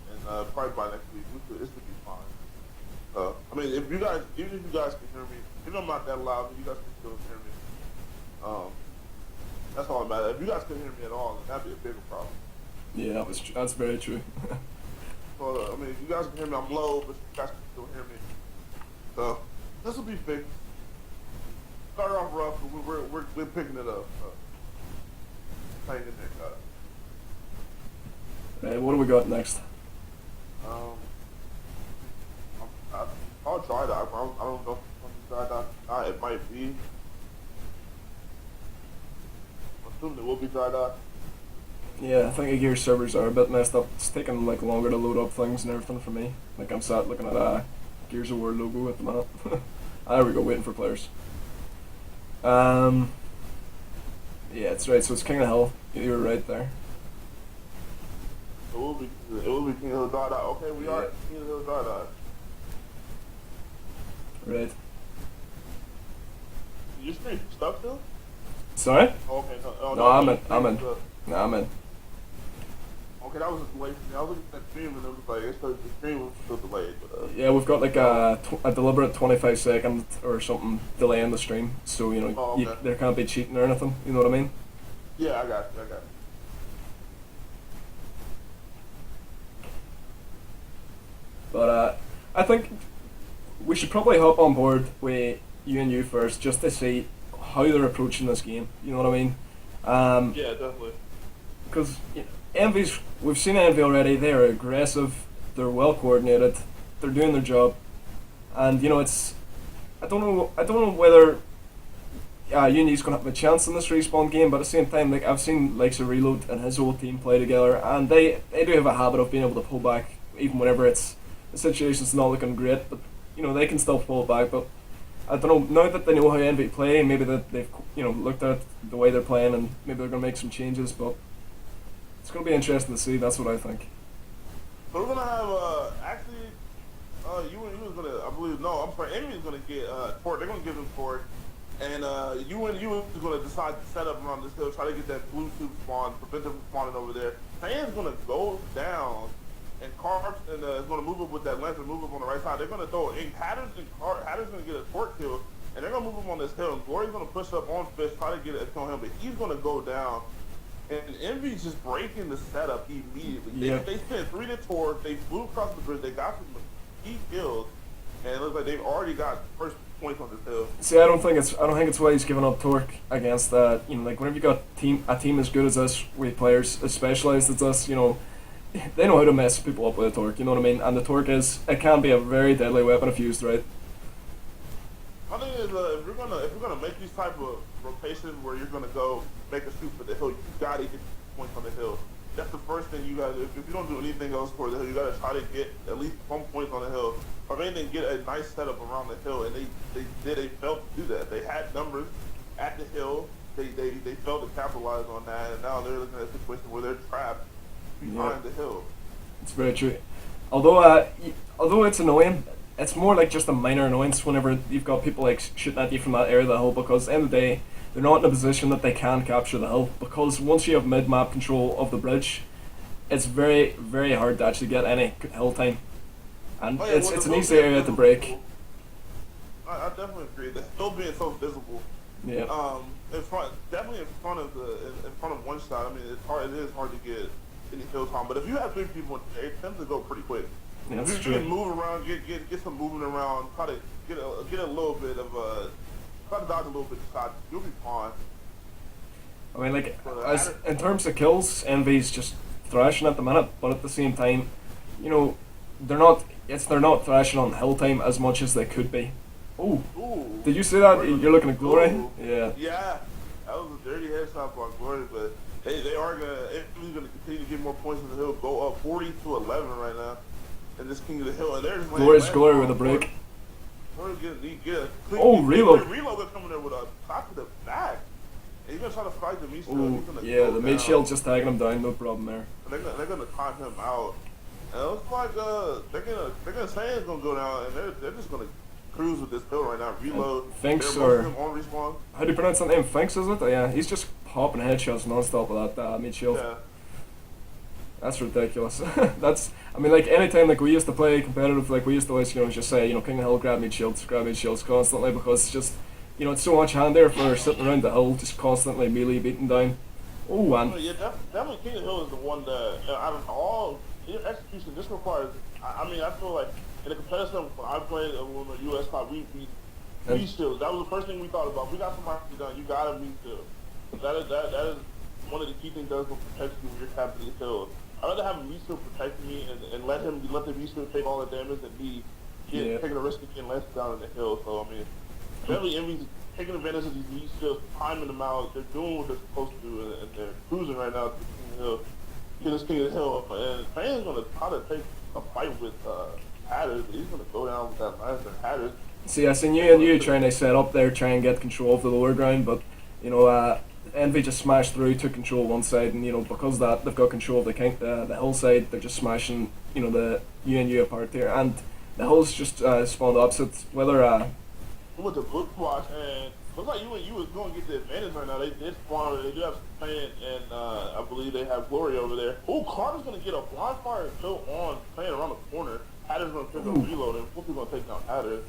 and probably by next week, this should be fine. I mean, even if you guys can hear me, even though I'm not that loud, but you guys can still hear me. That's all that matters. If you guys couldn't hear me at all, then that'd be a bigger problem. Yeah, that's very true. So, I mean, if you guys can hear me, I'm low, but you guys can still hear me. So, this will be fixed. Started off rough, but we're picking it up. Hang in there, guys. What do we got next? I'll try that. I don't know if it's going to try that. It might be. It will be dried out. Yeah, I think the Gears servers are a bit messed up. It's taking longer to load up things and everything for me. I'm sat looking at a Gears of War logo at the minute. There we go, waiting for players. Yeah, it's right. So it's King of Hill. You were right there. It will be King of Hill dried out. Okay, we are King of Hill dried out. Right. Your screen stuck still? Sorry? Okay, no, I'm in. No, I'm in. Okay, that was a delay for me. I was looking at the stream and it was like, the stream was still delayed. But, yeah, we've got a deliberate 25-second or something delay in the stream, so there can't be cheating or anything. You know what I mean? Yeah, I got you. But I think we should probably hop on board with UNU first, just to see how they're approaching this game. You know what I mean? Yeah, definitely. Because we've seen eNVy already. They are aggressive. They're well coordinated. They're doing their job, and it's. I don't know whether UNU's going to have a chance in this respawn game, but at the same time, I've seen likes of Reload and his whole team play together, and they do have a habit of being able to pull back even whenever the situation's not looking great. But they can still pull back. But I don't know, now that they know how eNVy play, maybe that they've looked at the way they're playing and maybe they're going to make some changes, but it's going to be interesting to see. That's what I think. So we're going to have, UNU is going to, I believe believe no. I'm sorry. eNVy's gonna get torque. They're gonna give him torque, and UNU is gonna decide to set up around this hill, try to get that blue tube spawn, prevent them from spawning over there. Sand's gonna go down, and Carbs and is gonna move up with that lens and move up on the right side. They're gonna throw in Hatters and Hatters gonna get a torque kill, and they're gonna move him on this hill. And GloryD's gonna push up on Fish, try to get it on him, but he's gonna go down. And eNVy's just breaking the setup immediately. Yep. They spent 3 to torque. They flew across the bridge. They got some key kills, and it looks like they've already got first points on this hill. See, I don't think it's why he's giving up torque against that. You know, like whenever you got a team as good as us with players as specialized as us, you know, they know how to mess people up with a torque. You know what I mean? And the torque it can be a very deadly weapon if used right. I think if you're gonna make these type of rotations where you're gonna go make a shoot for the hill, you gotta get points on the hill. That's the first thing you gotta do. If you don't do anything else for the hill, you gotta try to get at least some points on the hill. Or if anything, get a nice setup around the hill. And they failed to do that. They had numbers at the hill. They failed to capitalize on that, and now they're looking at a situation where they're trapped behind the hill. It's very true. Although it's annoying, it's more like just a minor annoyance whenever you've got people like shooting at you from that area of the hill, because at the end of the day, they're not in a position that they can capture the hill, because once you have mid-map control of the bridge, it's very, very hard to actually get any hill time. And it's an easy area to break. I definitely agree. The hill being so visible. Yeah. Definitely in front of one shot. I mean, it is hard to get any hill time. But if you have 3 people, it tends to go pretty quick. Yeah, that's if you can move around, get some movement around, try to get a little bit of try to dodge a little bit of shots, you'll be fine. I mean, like, in terms of kills, eNVy's just thrashing at the minute, but at the same time, you know, they're not thrashing on hill time as much as they could be. Oh, did you see that? You're looking at Glory? Ooh. Yeah. Yeah, that was a dirty headshot by Glory, but they are gonna continue to get more points on the hill. Go up 40-11 right now, in this King of the Hill, and they're just Glory with a break. Glory get reload. Reload coming there with a top to the back. And he's gonna try to fight the meat shield. Oh, yeah, the meat shield just tagging him down, no problem there. They're gonna time him out. And it looks like they're gonna say it's gonna go down, and they're just gonna cruise with this hill right now. Reload. Finks or on respawn. how do you pronounce that name? Finks, is it? Oh, yeah, he's just popping headshots non-stop with that meat shield. Yeah. That's ridiculous. I mean, like, anytime, like, we used to play competitive, like, we used to always, you know, just say, you know, King of the Hill, grab meat shields constantly, because it's just, you know, it's so much hand there for sitting around the hill, just constantly melee beating down. Oh, and yeah, definitely King of the Hill is the one that, out of all, execution, this requires, I mean, I feel like, in the competitive stuff, when I played on the US side, we meat shields. That was the first thing we thought about. We got somebody done, you got a meat shield. That is one of the key things that will protect you when you're capturing the hill. I'd rather have a meat shield protect me and let the meat shield take all the damage than me taking a risk of getting less down in the hill. So, I mean, definitely eNVy's taking advantage of these meat shields, timing them out. They're doing what they're supposed to do, and they're cruising right now to the King of the Hill. This King of the Hill. And Fan's going to try to take a fight with Hatters. He's going to go down with that lance and Hatters. See, I seen UNU trying to set up there, try and get control of the lower ground, but, you know, eNVy just smashed through, took control of one side, and, you know, because of that, they've got control of the hillside. They're just smashing, you know, the UNU apart here, and the hills just spawned opposite. Whether with the book watch, and looks like UNU is going to get the advantage right now. They did spawn. They do have Fan, and I believe they have Glory over there. Oh, Carter's going to get a blind fire kill on Fan around the corner. Hatters going to pick up reload, and Whoopi's going to take down Hatters.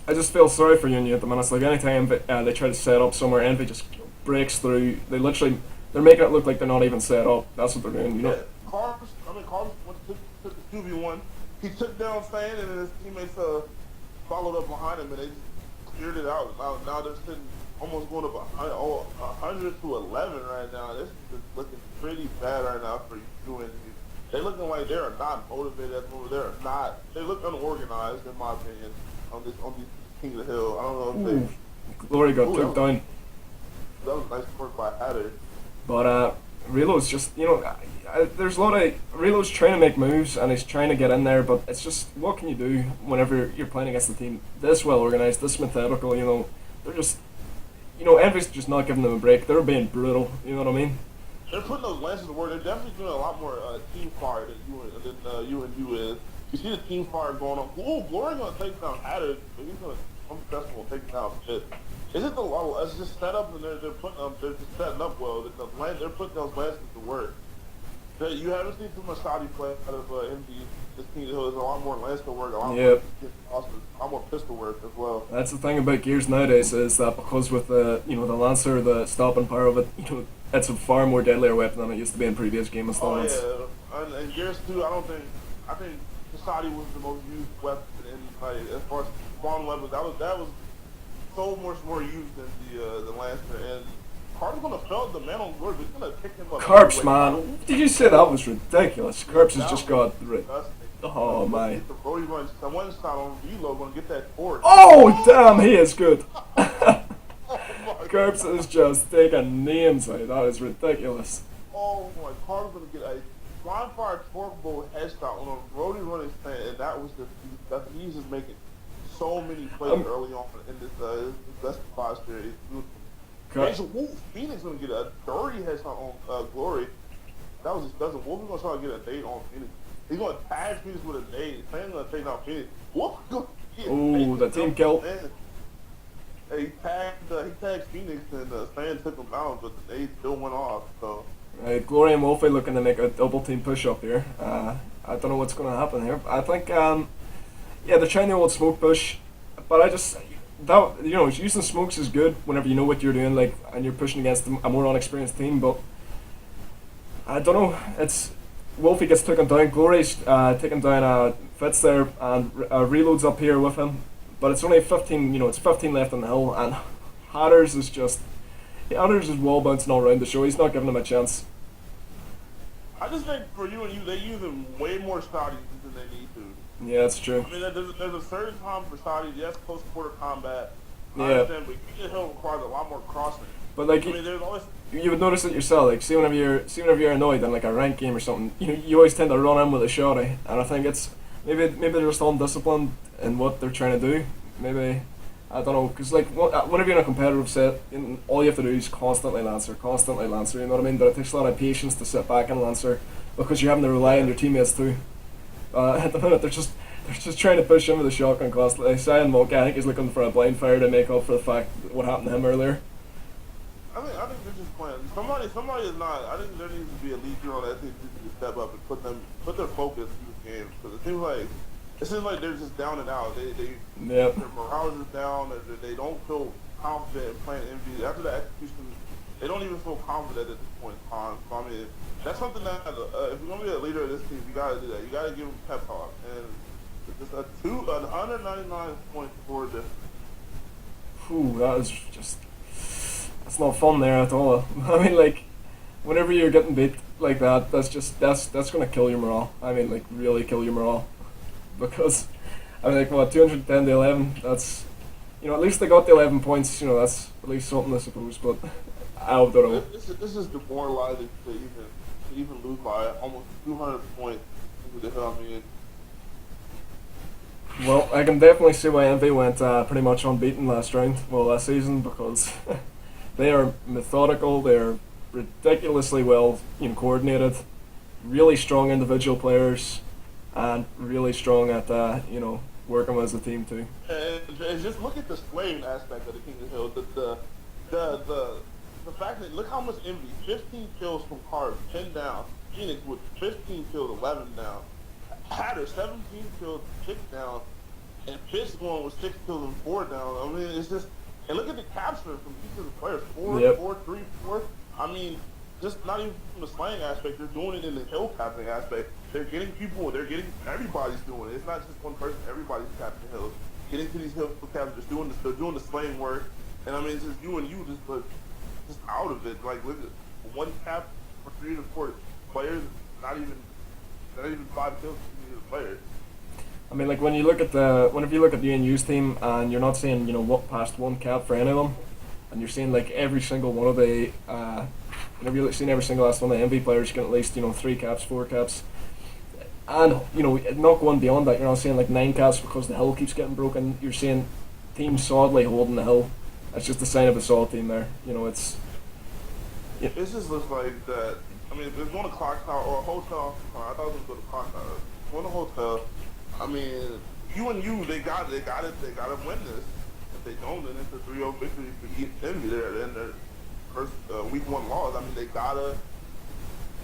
I just feel sorry for UNU at the minute. It's like anytime they try to set up somewhere, eNVy just breaks through. They're making it look like they're not even set up. That's what they're doing, you know. Yeah, Carlos took the 2v1. He took down Fan, and then his teammates followed up behind him, and they just cleared it out. Now they're sitting almost going up 100-11 right now. This is looking pretty bad right now for UNU. They're looking like they are not motivated at the moment. They look unorganized, in my opinion, on this King of the Hill. I don't know if they. Glory got took down. That was nice work by Hatter. But Relo's just, you know, there's a lot of Relo's trying to make moves and he's trying to get in there, but it's just, what can you do whenever you're playing against a team this well organized, this methodical? You know, they're just, you know, eNVy's just not giving them a break. They're being brutal. You know what I mean? They're putting those lances to work. They're definitely doing a lot more team fire than UNU is. You see the team fire going on. Ooh, Glory gonna take down Hatter. He's gonna some festival take down shit. Is it the it's just set up and they're putting they're just setting up well. They're putting those lances to work. You haven't seen too much Saudi play out of eNVy. This team there's a lot more lance work, a lot more pistol work as well. That's the thing about gears nowadays is that because with the the lancer, the stopping power of it, it's a far more deadlier weapon than it used to be in previous game installments. Oh yeah, and gears too. I think the Saudi was the most used weapon in like as far as spawn weapons. That was so much more used than the lancer. And Carp's gonna fail the man on Glory. He's gonna pick him up. Carps, man, did you say that was ridiculous? Carps has just got oh my. The Brody runs the one shot on reload, gonna get that torch. Oh damn, he is good. Carps is just taking names out. That is ridiculous. Oh my, Carp's gonna get a flying fire torque bolt headshot on a Brody running stand, and that was he's just making so many plays early on in this best of 5 series. Phoenix gonna get a dirty headshot on Glory. That was his cousin. Wolf is gonna try to get a date on Phoenix. He's gonna tag Phoenix with a nade. He's gonna take out Phoenix. Wolf gonna get the team kill. He tagged Phoenix and Stan took him out, but the nade still went off. So. Glory and Wolfie looking to make a double team push up here. I don't know what's gonna happen here. I think they're trying the old smoke push, but I just using smokes is good whenever you know what you're doing, like, and you're pushing against a more unexperienced team. But I don't know. It's Wolfie gets taken down. Glory's taking down Fitz there, and reloads up here with him. But it's only 15. It's 15 left on the hill, and Hatters is wall bouncing all around the show. He's not giving him a chance. I just think for UNU, they use him way more Saudis than they need to. Yeah, that's true. I mean, there's a certain time for Saudis, yes, close quarter combat. Yeah. I understand, but Unit Hill requires a lot more crossing. But like, there's always you would notice it yourself. Like, see whenever you're annoyed in like a ranked game or something, you always tend to run in with a shotty, and I think it's maybe they're just undisciplined in what they're trying to do. Maybe. I don't know, because like whenever you're in a competitive set, all you have to do is constantly lancer, you know what I mean? But it takes a lot of patience to sit back and lancer because you're having to rely on your teammates too. At the minute, they're just trying to push him with a shotgun constantly. Cyan Monkey, I think he's looking for a blind fire to make up for the fact what happened to him earlier. I think they're just playing. Somebody is not. I think there needs to be a leader on that team to step up and put their focus in the game, because it seems like they're just down and out. Their morale is down. They don't feel confident in playing eNVy. After the execution, they don't even feel confident at this point in time. So, I mean, that's something that if you're gonna be a leader of this team, you gotta do that. You gotta give them pep talk, and just a 199 point score difference. Ooh, that's not fun there at all. I mean, like, whenever you're getting beat like that, that's gonna kill your morale. I mean, like, really kill your morale. Because, I mean, like, 210 to 11, that's, at least they got the 11 points, that's at least something, I suppose, but I don't know. This is demoralizing to even lose by almost 200 points. I mean, well, I can definitely see why eNVy went pretty much unbeaten last season, because they are methodical, they're ridiculously well coordinated, really strong individual players, and really strong at working as a team too. And just look at the slaying aspect of the King of the Hill. The fact that look how much eNVy, 15 kills from Carp, 10 down. Phoenix with 15 kills, 11 down. Hatter 17 kills, 6 down, and Fitz going with 6 kills and 4 down. I mean, it's just, and look at the capture from each of the players, 4, 3, 4. I mean, just not even from the slaying aspect, they're doing it in the hill capping aspect. Everybody's doing it. It's not just one person, everybody's capping hills. Getting to these hill caps, they're doing the slaying work. And I mean, it's just UNU just out of it. Like, look at one cap for 3 to 4 players, not even 5 kills for the players. I mean, like, whenever you look at the UNU's team and you're not seeing, what past 1 cap for any of them, and you're seeing like every single one of the whenever you're seeing every single last one of the eNVy players get at least 3 caps, 4 caps, and not going beyond that, you're not seeing like 9 caps because the hill keeps getting broken. You're seeing teams solidly holding the hill. That's just a sign of a solid team there. It's. Yeah. It just looks like that. I mean, if it's going to clock tower or a hotel, I thought it was going to clock tower. Going to a hotel, I mean, UNU, they got to win this. If they don't, then it's a 3-0 victory for eNVy. They're in their first week 1 loss. I mean, they gotta.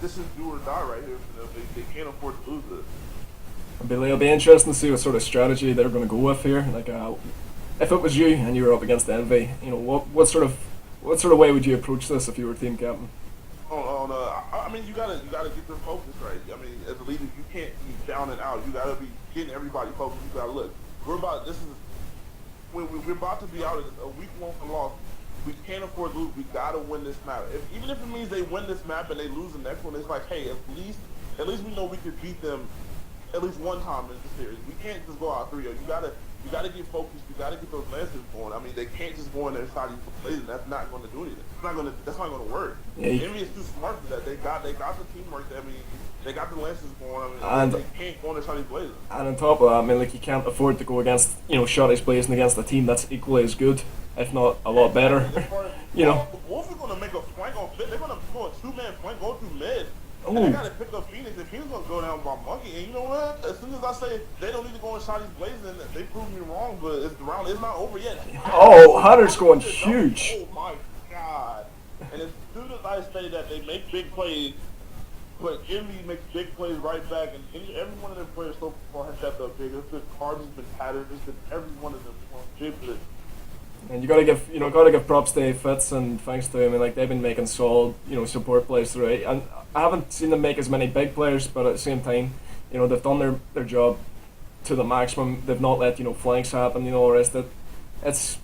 This is do or die right here for them. They can't afford to lose this. It'll be interesting to see what sort of strategy they're going to go with here. Like, if it was you and you were up against eNVy, you know, what sort of way would you approach this if you were team captain? I mean, you gotta get their focus right. I mean, as a leader, you can't be down and out. You gotta be getting everybody focused. You gotta look. We're about to be out of a week 1 loss. We can't afford to lose. We gotta win this match. Even if it means they win this map and they lose the next one, it's like, hey, at least we know we could beat them at least one time in the series. We can't just go out 3-0. You gotta get focused. You gotta get those lances going. I mean, they can't just go in there and start these plays. That's not going to do anything. That's not going to work. Yeah, eNVy is too smart for that. They got the teamwork. I mean, they got the lances going. I mean, and they can't go in there and start these plays. And on top of that, I mean, like, you can't afford to go against, you know, shotties blazing against a team that's equally as good, if not a lot better. You know. Wolf is going to make a flank on fit. They're going to go a 2-man flank, go through mid. Ooh. And they got to pick up Phoenix, and Phoenix going to go down by Monkey. And you know what? As soon as I say they don't need to go and shot these blazing, they prove me wrong, but the round is not over yet. Oh, Hunter's going huge. Oh my God. And as soon as I say that they make big plays, but eNVy makes big plays right back, and every one of their players so far has stepped up big. It's been Cards, it's been Tattered, it's been every one of them big. And you gotta give props to Fitz and thanks to him. I mean, like, they've been making solid, you know, support plays throughout. And I haven't seen them make as many big players, but at the same time, you know, they've done their job to the maximum. They've not let, you know, flanks happen, you know, the rest of it. It's,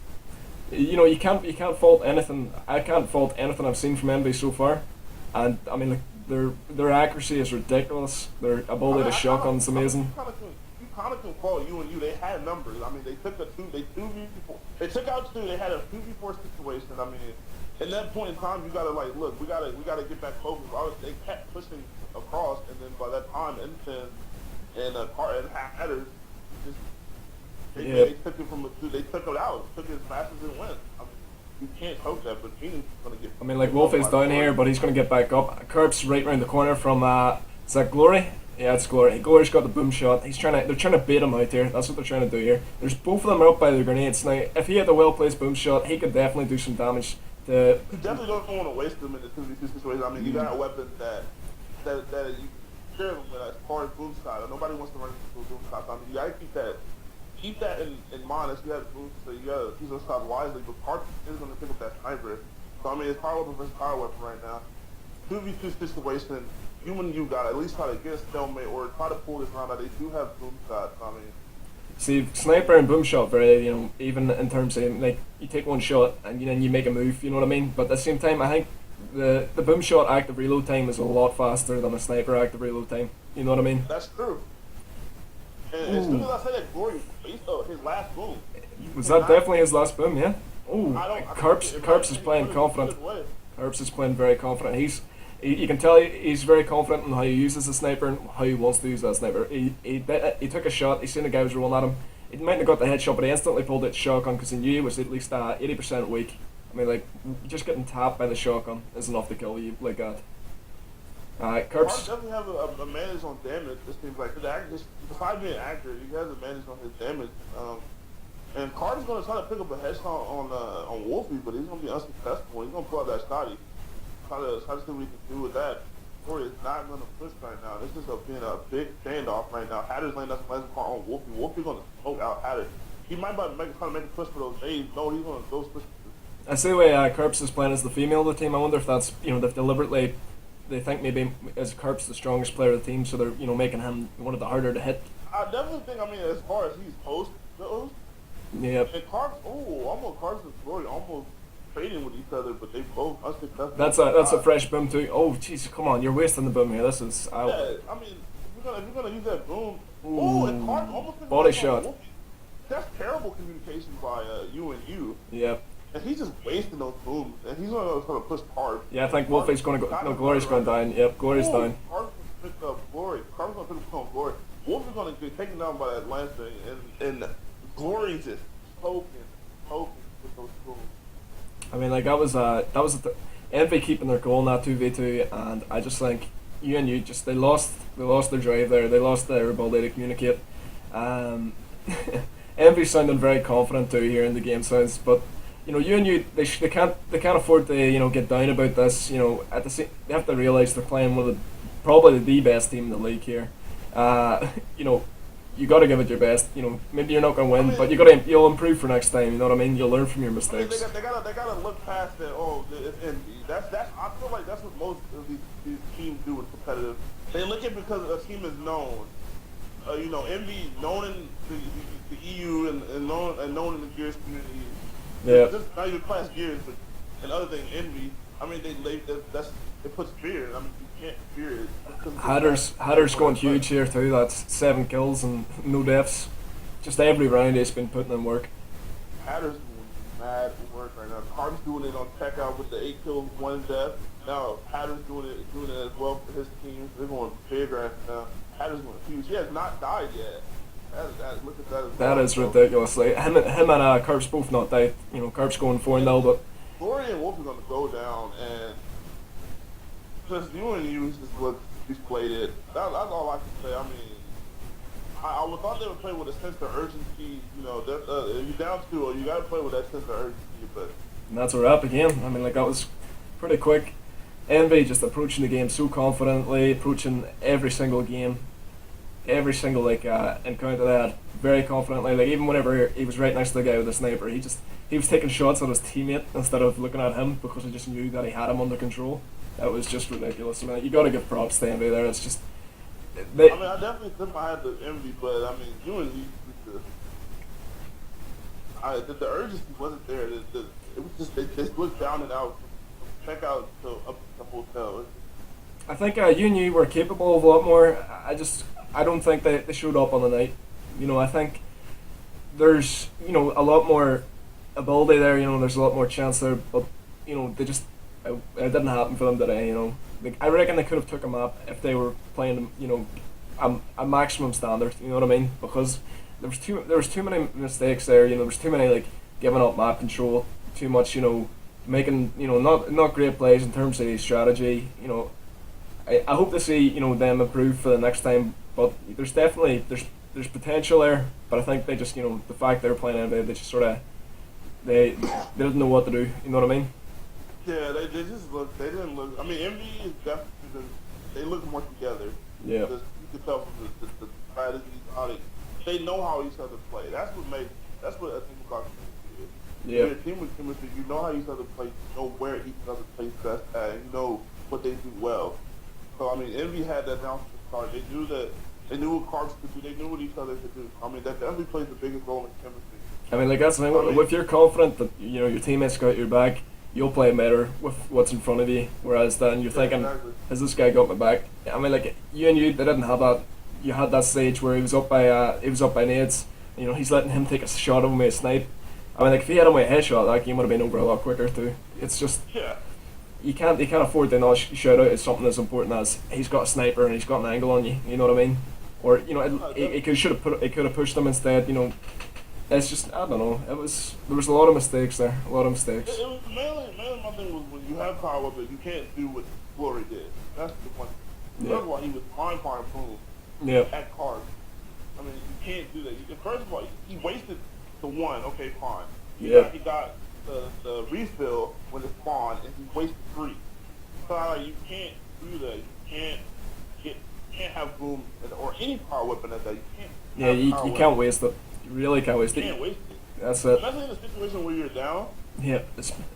you know, you can't fault anything. I can't fault anything I've seen from eNVy so far. And I mean, like, their accuracy is ridiculous. Their ability to shotgun is amazing. You kind of can call UNU. They had numbers. I mean, they took out 2. They had a 2v4 situation. I mean, at that point in time, you gotta, like, look, we gotta get back focused. They kept pushing across, and then by that time, and Hatters just they took it from they took it out, took it as fast as it went. I mean, you can't coach that, but Phoenix is gonna get. I mean, like, Wolf is down here, but he's gonna get back up. Kerp's right around the corner from is that Glory? Yeah, it's Glory. Glory's got the boom shot. They're trying to bait him out here. That's what they're trying to do here. There's both of them are out by their grenades. Now, if he had the well-placed boom shot, he could definitely do some damage. You definitely don't want to waste them in the 2v2 situation. I mean, you got a weapon that you can share them with as far as boom shot. Nobody wants to run into boom shots. I mean, you gotta keep that in mind as you have boom. So you gotta use those shots wisely. But Park is gonna pick up that sniper. So I mean, it's power weapon versus power weapon right now. 2v2 situation. You got to at least try to get a stalemate or try to pull this round out. They do have boom shots. I mean, see, sniper and boom shot very, you know, even in terms of, like, you take one shot and then you make a move, you know what I mean? But at the same time, I think the boom shot active reload time is a lot faster than a sniper active reload time. You know what I mean? That's true. And as soon as I say that, Glory faced his last boom. Was that definitely his last boom? Yeah. Oh, Kerps is playing confident. Kerps is playing very confident. You can tell he's very confident in how he uses the sniper and how he wants to use that sniper. He took a shot, he seen the guy was rolling at him. He might have got the headshot, but he instantly pulled out shotgun because he knew he was at least 80% weak. I mean, like, just getting tapped by the shotgun is enough to kill you like that. Kerps definitely have a advantage on damage. It seems like besides being accurate, he has an advantage on his damage. And Carter's going to try to pick up a headshot on Wolfie, but he's going to be unsuccessful. He's going to pull out that shotty. Try to see what he can do with that. Glory is not going to push right now. This is being a big standoff right now. Hatter's laying that some car on Wolfie. Wolfie's going to smoke out Hatter. He might try to make a push for those days. No, he's going to go push. I see the way Kerps is playing as the female of the team. I wonder if that's, you know, they've deliberately, they think maybe as Kerps the strongest player of the team, so they're, you know, making him one of the harder to hit. I definitely think, I mean, as far as he's post goes, yep. And almost Kerps and Glory almost trading with each other, but they both unsuccessful. That's a fresh boom too. Oh jeez, come on, you're wasting the boom here. This is. Yeah, I mean, if you're gonna use that boom. Oh, and Carp almost body shot. That's terrible communication by UNU. Yep. And he's just wasting those booms, and he's gonna push Carp. Yeah, I think Wolfie's gonna go. No, Glory's going down. Yep, Glory's down. Carp's gonna pick up Glory. Carp's gonna pick up Glory. Wolfie's gonna get taken down by that last thing, and Glory's just poking with those booms. I mean, like, that was eNVy keeping their goal in that 2v2, and I just think UNU they lost their drive there. They lost their ability to communicate, Um, eNVy sounding very confident too here in the game sounds, but UNU they can't afford to get down about this. They have to realize they're playing one of probably the best team in the league here. Uh, you know you got to give it your best. Maybe you're not going to win, but you'll improve for next time. You know what I mean? You'll learn from your mistakes. They gotta look past that. Oh, it's envy. That's I feel like that's what most of these teams do with competitive. They look at because a team is known. Envy known in the EU and known in the Gears community. Yeah. Just not even class Gears, but another thing, envy. I mean, it puts fear. I mean, you can't fear it. Hatters going huge here too. That's 7 kills and no deaths. Just every round he's been putting in work. Hatters doing mad work right now. Carter's doing it on checkout with the 8 kills, 1 death. Now Hatters doing it as well for his team. They're going big right now. Hatters going huge. He has not died yet. Look at that. That is ridiculous. Like him and Carp's both not died. Carp's going 4-0, but GloryD and Wolf are going to go down, and just UNU just what he's played it. That's all I can say. I mean, I would thought they would play with a sense of urgency. If you're down 2, you got to play with that sense of urgency. But and that's a wrap again. I mean, that was pretty quick. eNVy just approaching the game so confidently, approaching every single game, every single encounter they had very confidently. Like even whenever he was right next to the guy with the sniper, he was taking shots at his teammate instead of looking at him because he just knew that he had him under control. That was just ridiculous. I mean, you got to give props to eNVy there. It's just. I definitely think I had the envy, but I mean, UNU, the urgency wasn't there. It was just they looked down and out from checkout to up to the hotel. I think UNU were capable of a lot more. I don't think they showed up on the night. I think there's a lot more ability there. There's a lot more chance there, but they just it didn't happen for them today. I reckon they could have took a map if they were playing a maximum standard. You know what I mean? Because there was too many mistakes there. There was too many giving up map control, too much. Making not great plays in terms of strategy. I hope to see them improve for the next time. But there's definitely there's potential there. But I think they just the fact they're playing eNVy, they just sort of they didn't know what to do. You know what I mean? Yeah, they just look. They didn't look. I mean, envy is definitely they look more together. Yeah. You can tell from the strategies, how they know how each other play. That's what I think about chemistry is. Yeah. You're a team with chemistry. You know how each other plays. You know where each other plays best at. And you know what they do well. So I mean, envy had that down from the start. They knew that. They knew what Cards could do. They knew what each other could do. I mean, that definitely plays the biggest role in chemistry. I mean, that's the thing. If you're confident that your teammates got your back, you'll play better with what's in front of you. Whereas then you're thinking, exactly. Has this guy got my back? I mean, UNU, they didn't have that. You had that stage where he was up by nades. He's letting him take a shot of him with a snipe. I mean, if he had him with a headshot, that game would have been over a lot quicker too. It's just you can't afford to not shout out at something as important as he's got a sniper and he's got an angle on you. You know what I mean? Or it could have pushed him instead. It's just I don't know. There was a lot of mistakes there. A lot of mistakes. It was mainly my thing was when you have power, but you can't do what GloryD did. That's the one. Yeah. First of all, he was on boom. Yeah. At cards. I mean, you can't do that. First of all, he wasted the 1. Okay, fine. He got the refill when it spawned, and he wasted 3. So you can't do that. You can't have boom or any power weapon at that. You can't. Yeah, you can't waste it. You really can't waste it. You can't waste it. That's it. Especially in a situation where you're down. Yeah,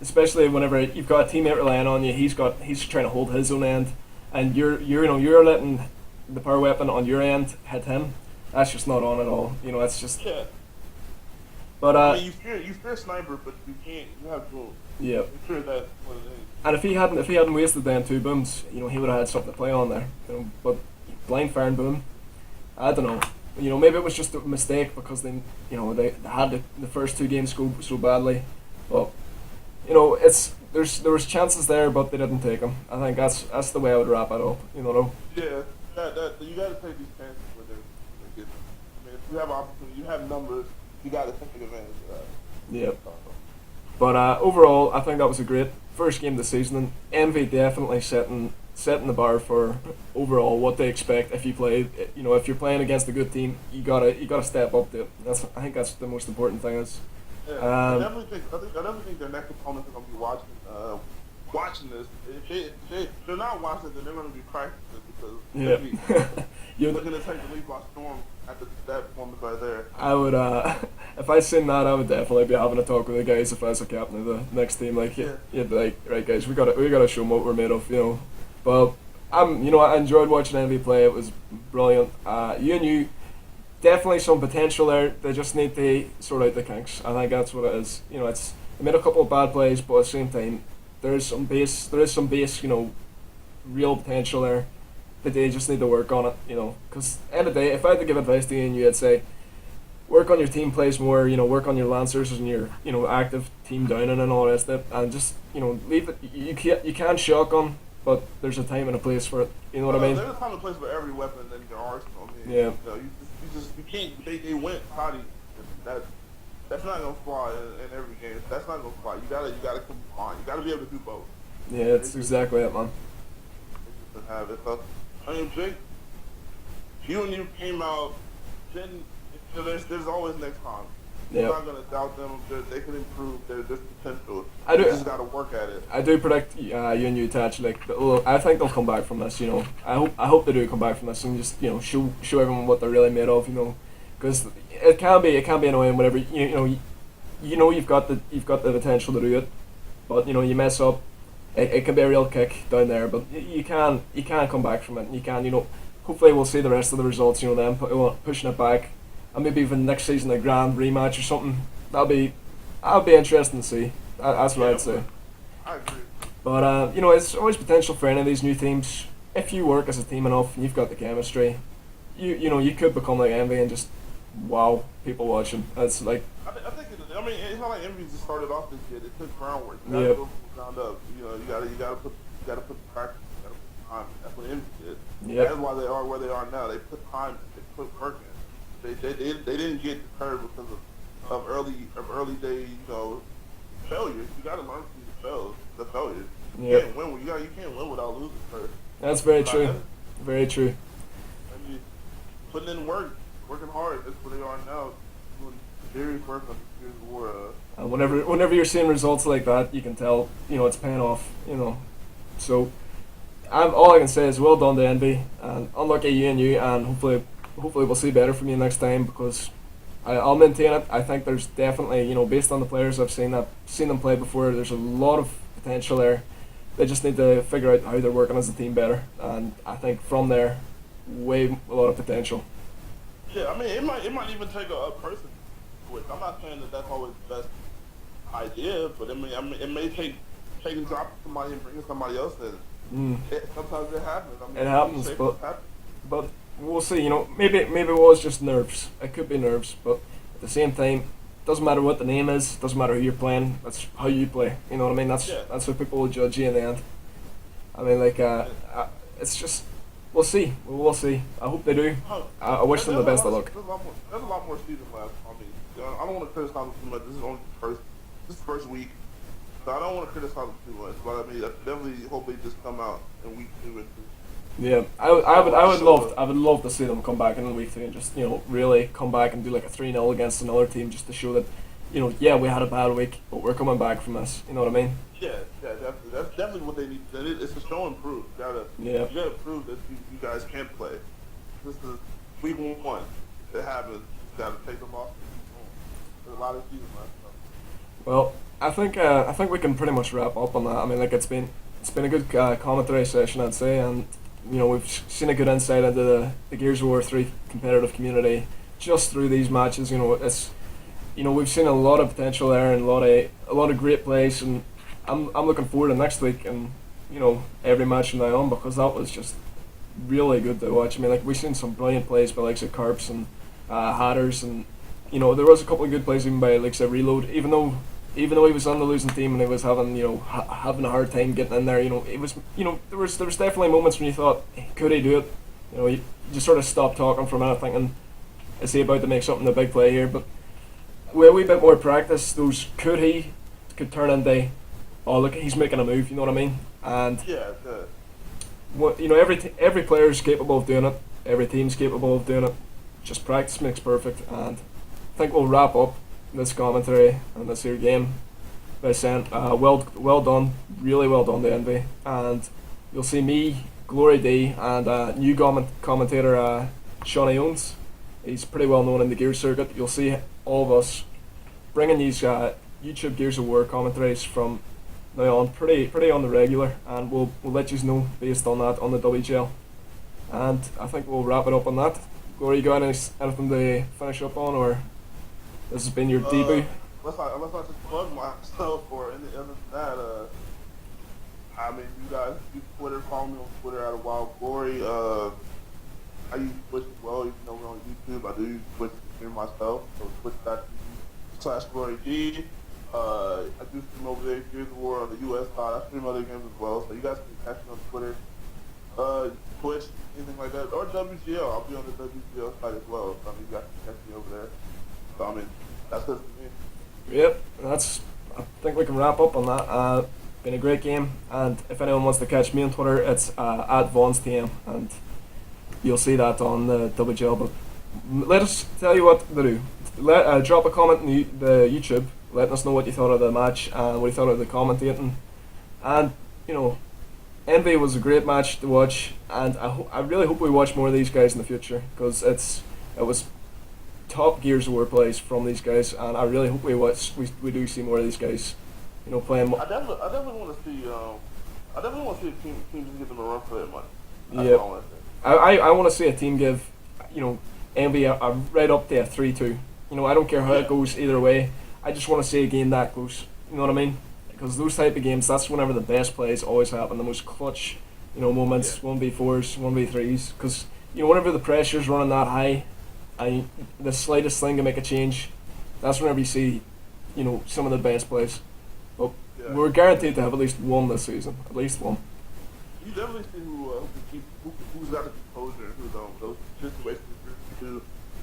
especially whenever you've got a teammate relying on you. He's trying to hold his own end, and you're letting the power weapon on your end hit him. That's just not on at all. That's just. Yeah. But I mean, you fear sniper, but you can't. You have boom. Yeah. You fear that what it is. And if he hadn't wasted them 2 booms, he would have had something to play on there. But blind fire and boom, I don't know. Maybe it was just a mistake because they had the first 2 games go so badly. But there was chances there, but they didn't take them. I think that's the way I would wrap it up. Yeah, that you got to take these chances when they get them. I mean, if you have opportunity, you have numbers, you got to take advantage of that. Yeah. But overall, I think that was a great first game of the season. And eNVy definitely setting setting the bar for overall what they expect if you play. You know, if you're playing against a good team, you gotta step up to it. I think that's the most important thing. Is Yeah, I definitely think their next opponents are going to be watching this. If they're not watching it, then they're going to be practicing it because you're looking to take the lead by storm at that moment right there. I would, if I seen that, I would definitely be having a talk with the guys if I was a captain of the next team. Like, you'd be like, right, guys, we gotta show them what we're made of, you know. But I enjoyed watching eNVy play. It was brilliant. UNU. Definitely some potential there. They just need to sort out the kinks. I think that's what it is. You know, they made a couple of bad plays, but at the same time, there is some base. You know, real potential there. But they just need to work on it. You know, because end of the day, if I had to give advice to you, I'd say work on your team plays more. You know, work on your lancers and your active team downing and all the rest of it, and just leave it. You can shotgun, but there's a time and a place for it. You know what I mean? There's a time and a place for every weapon in your arsenal. I mean, yeah. You can't. They went potty. That's not gonna fly in every game. That's not gonna fly. You gotta combine. You gotta be able to do both. Yeah, that's exactly it, man. Have it. So, I mean, Jake, UNU came out. Then there's always next time. Yep. I'm not gonna doubt them. They can improve. There's potential. They just gotta work at it. I do predict UNU to actually I think they'll come back from this. You know, I hope they do come back from this and just show everyone what they're really made of. You know, because it can be annoying whenever you've got the potential to do it, but you mess up. It can be a real kick down there, but you can come back from it. And you can hopefully we'll see the rest of the results. Them pushing it back. And maybe even next season a grand rematch or something. That'll be interesting to see. That's what I'd say. I agree. But it's always potential for any of these new teams. If you work as a team enough and you've got the chemistry, you could become like eNVy and just wow people watching. It's like I think it's not like eNVy just started off this year. It took groundwork. You gotta go from the ground up. You gotta put the practice. You gotta put time. That's what eNVy did. Yep. That's why they are where they are now. They put time. They put work in. They didn't get deterred because of early day failures. You got to learn from the failures. You can't win. You can't win without losing first. That's very true. Very true. I mean, putting in work, working hard. That's where they are now. Doing serious work on the serious war. And whenever you're seeing results like that, you can tell it's paying off. So all I can say is well done to eNVy and unlucky UNU, and hopefully we'll see better from you next time, because I'll maintain it. I think there's definitely, based on the players I've seen them play before, there's a lot of potential there. They just need to figure out how they're working as a team better, and I think from there, a lot of potential. Yeah, I mean, it might even take a person switch. I'm not saying that that's always the best idea, but it may take dropping somebody and bringing somebody else in. Sometimes it happens. It happens, but we'll see. Maybe it was just nerves. It could be nerves, but at the same time, doesn't matter what the name is. Doesn't matter who you're playing. That's how you play. You know what I mean? That's how people will judge you in the end. I mean, it's just we'll see. We'll see. I hope they do. I wish them the best of luck. There's a lot more season left. I mean, I don't want to criticize them too much. This is only the first week. So I don't want to criticize them too much, but I mean, I definitely hope they just come out in week 2 and 3. Yeah, I would love to see them come back in week 3 and just really come back and do like a 3-0 against another team, just to show that we had a bad week, but we're coming back from this. You know what I mean? Yeah, definitely. That's definitely what they need. It's a show and prove. You gotta prove that you guys can play. This is week 1. It happens. You gotta take them off. There's a lot of season left. Well, I think we can pretty much wrap up on that. I mean, it's been a good commentary session, I'd say, and we've seen a good insight into the Gears of War 3 competitive community just through these matches. It's we've seen a lot of potential there and a lot of great plays, and I'm looking forward to next week and every match from now on, because that was just really good to watch. I mean, we've seen some brilliant plays by likes of Carps and Hatters, and there was a couple of good plays even by likes of Reload, even though he was on the losing team and he was having having a hard time getting in there. It was there was definitely moments when you thought, could he do it? You just sort of stopped talking for a minute, thinking, is he about to make something a big play here? But with a wee bit more practice, those could turn into, oh look, he's making a move. You know what I mean? And every player is capable of doing it. Every team's capable of doing it. Just practice makes perfect, and I think we'll wrap up this commentary and this here game by saying, well done, really well done to eNVy, and you'll see me, GloryD, and new commentator seaosn. He's pretty well known in the gear circuit. You'll see all of us bringing these YouTube Gears of War commentaries from now on, pretty on the regular, and we'll let you know based on that on the WGL. And I think we'll wrap it up on that. Glory, you got anything to finish up on, or this has been your debut? Let's not just plug myself, or any other than that. I mean, you guys use Twitter. Follow me on Twitter at WildGlory. I use Twitch as well, even though we're on YouTube. I do use Twitch to stream myself, so twitch.tv/GloryD. I do stream over there, Gears of War on the US side. I stream other games as well, so you guys can catch me on Twitter, Twitch, anything like that, or WGL. I'll be on the WGL side as well, so I mean, you guys can catch me over there. So I mean, that's it for me. Yep, I think we can wrap up on that. Been a great game, and if anyone wants to catch me on Twitter, it's at VaughnsTM, and you'll see that on the WGL. But let us tell you what to do. Drop a comment in the YouTube, letting us know what you thought of the match and what you thought of the commentating. And eNVy was a great match to watch, and I really hope we watch more of these guys in the future, because it was top Gears of War plays from these guys, and I really hope we do see more of these guys, playing. I definitely want to see a team just give them a run for their money. Yeah, I want to see a team give eNVy a right up there 3-2. I don't care how it goes either way. I just want to see a game that close. You know what I mean? Because those type of games, that's whenever the best plays always happen, the most clutch, moments, 1v4s, 1v3s. Because whenever the pressure's running that high, and the slightest thing can make a change, that's whenever you see, some of the best plays. But we're guaranteed to have at least one this season, at least one. You definitely see who's got the composure, those situations,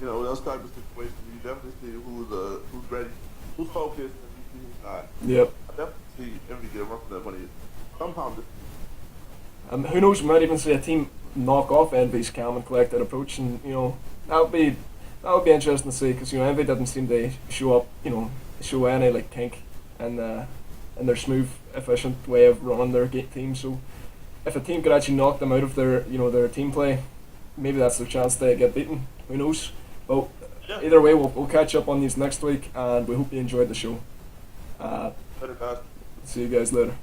those type of situations. You definitely see who's ready, who's focused, and you see who's not. Yep. I definitely see eNVy get a run for that money sometime this season. And who knows, we might even see a team knock off eNVy's calm and collected approach, and that would be interesting to see, because eNVy didn't seem to show any kink in their smooth, efficient way of running their team. So if a team could actually knock them out of their team play, maybe that's their chance to get beaten. Who knows? But either way, we'll catch up on these next week, and we hope you enjoyed the show. Later, guys. See you guys later.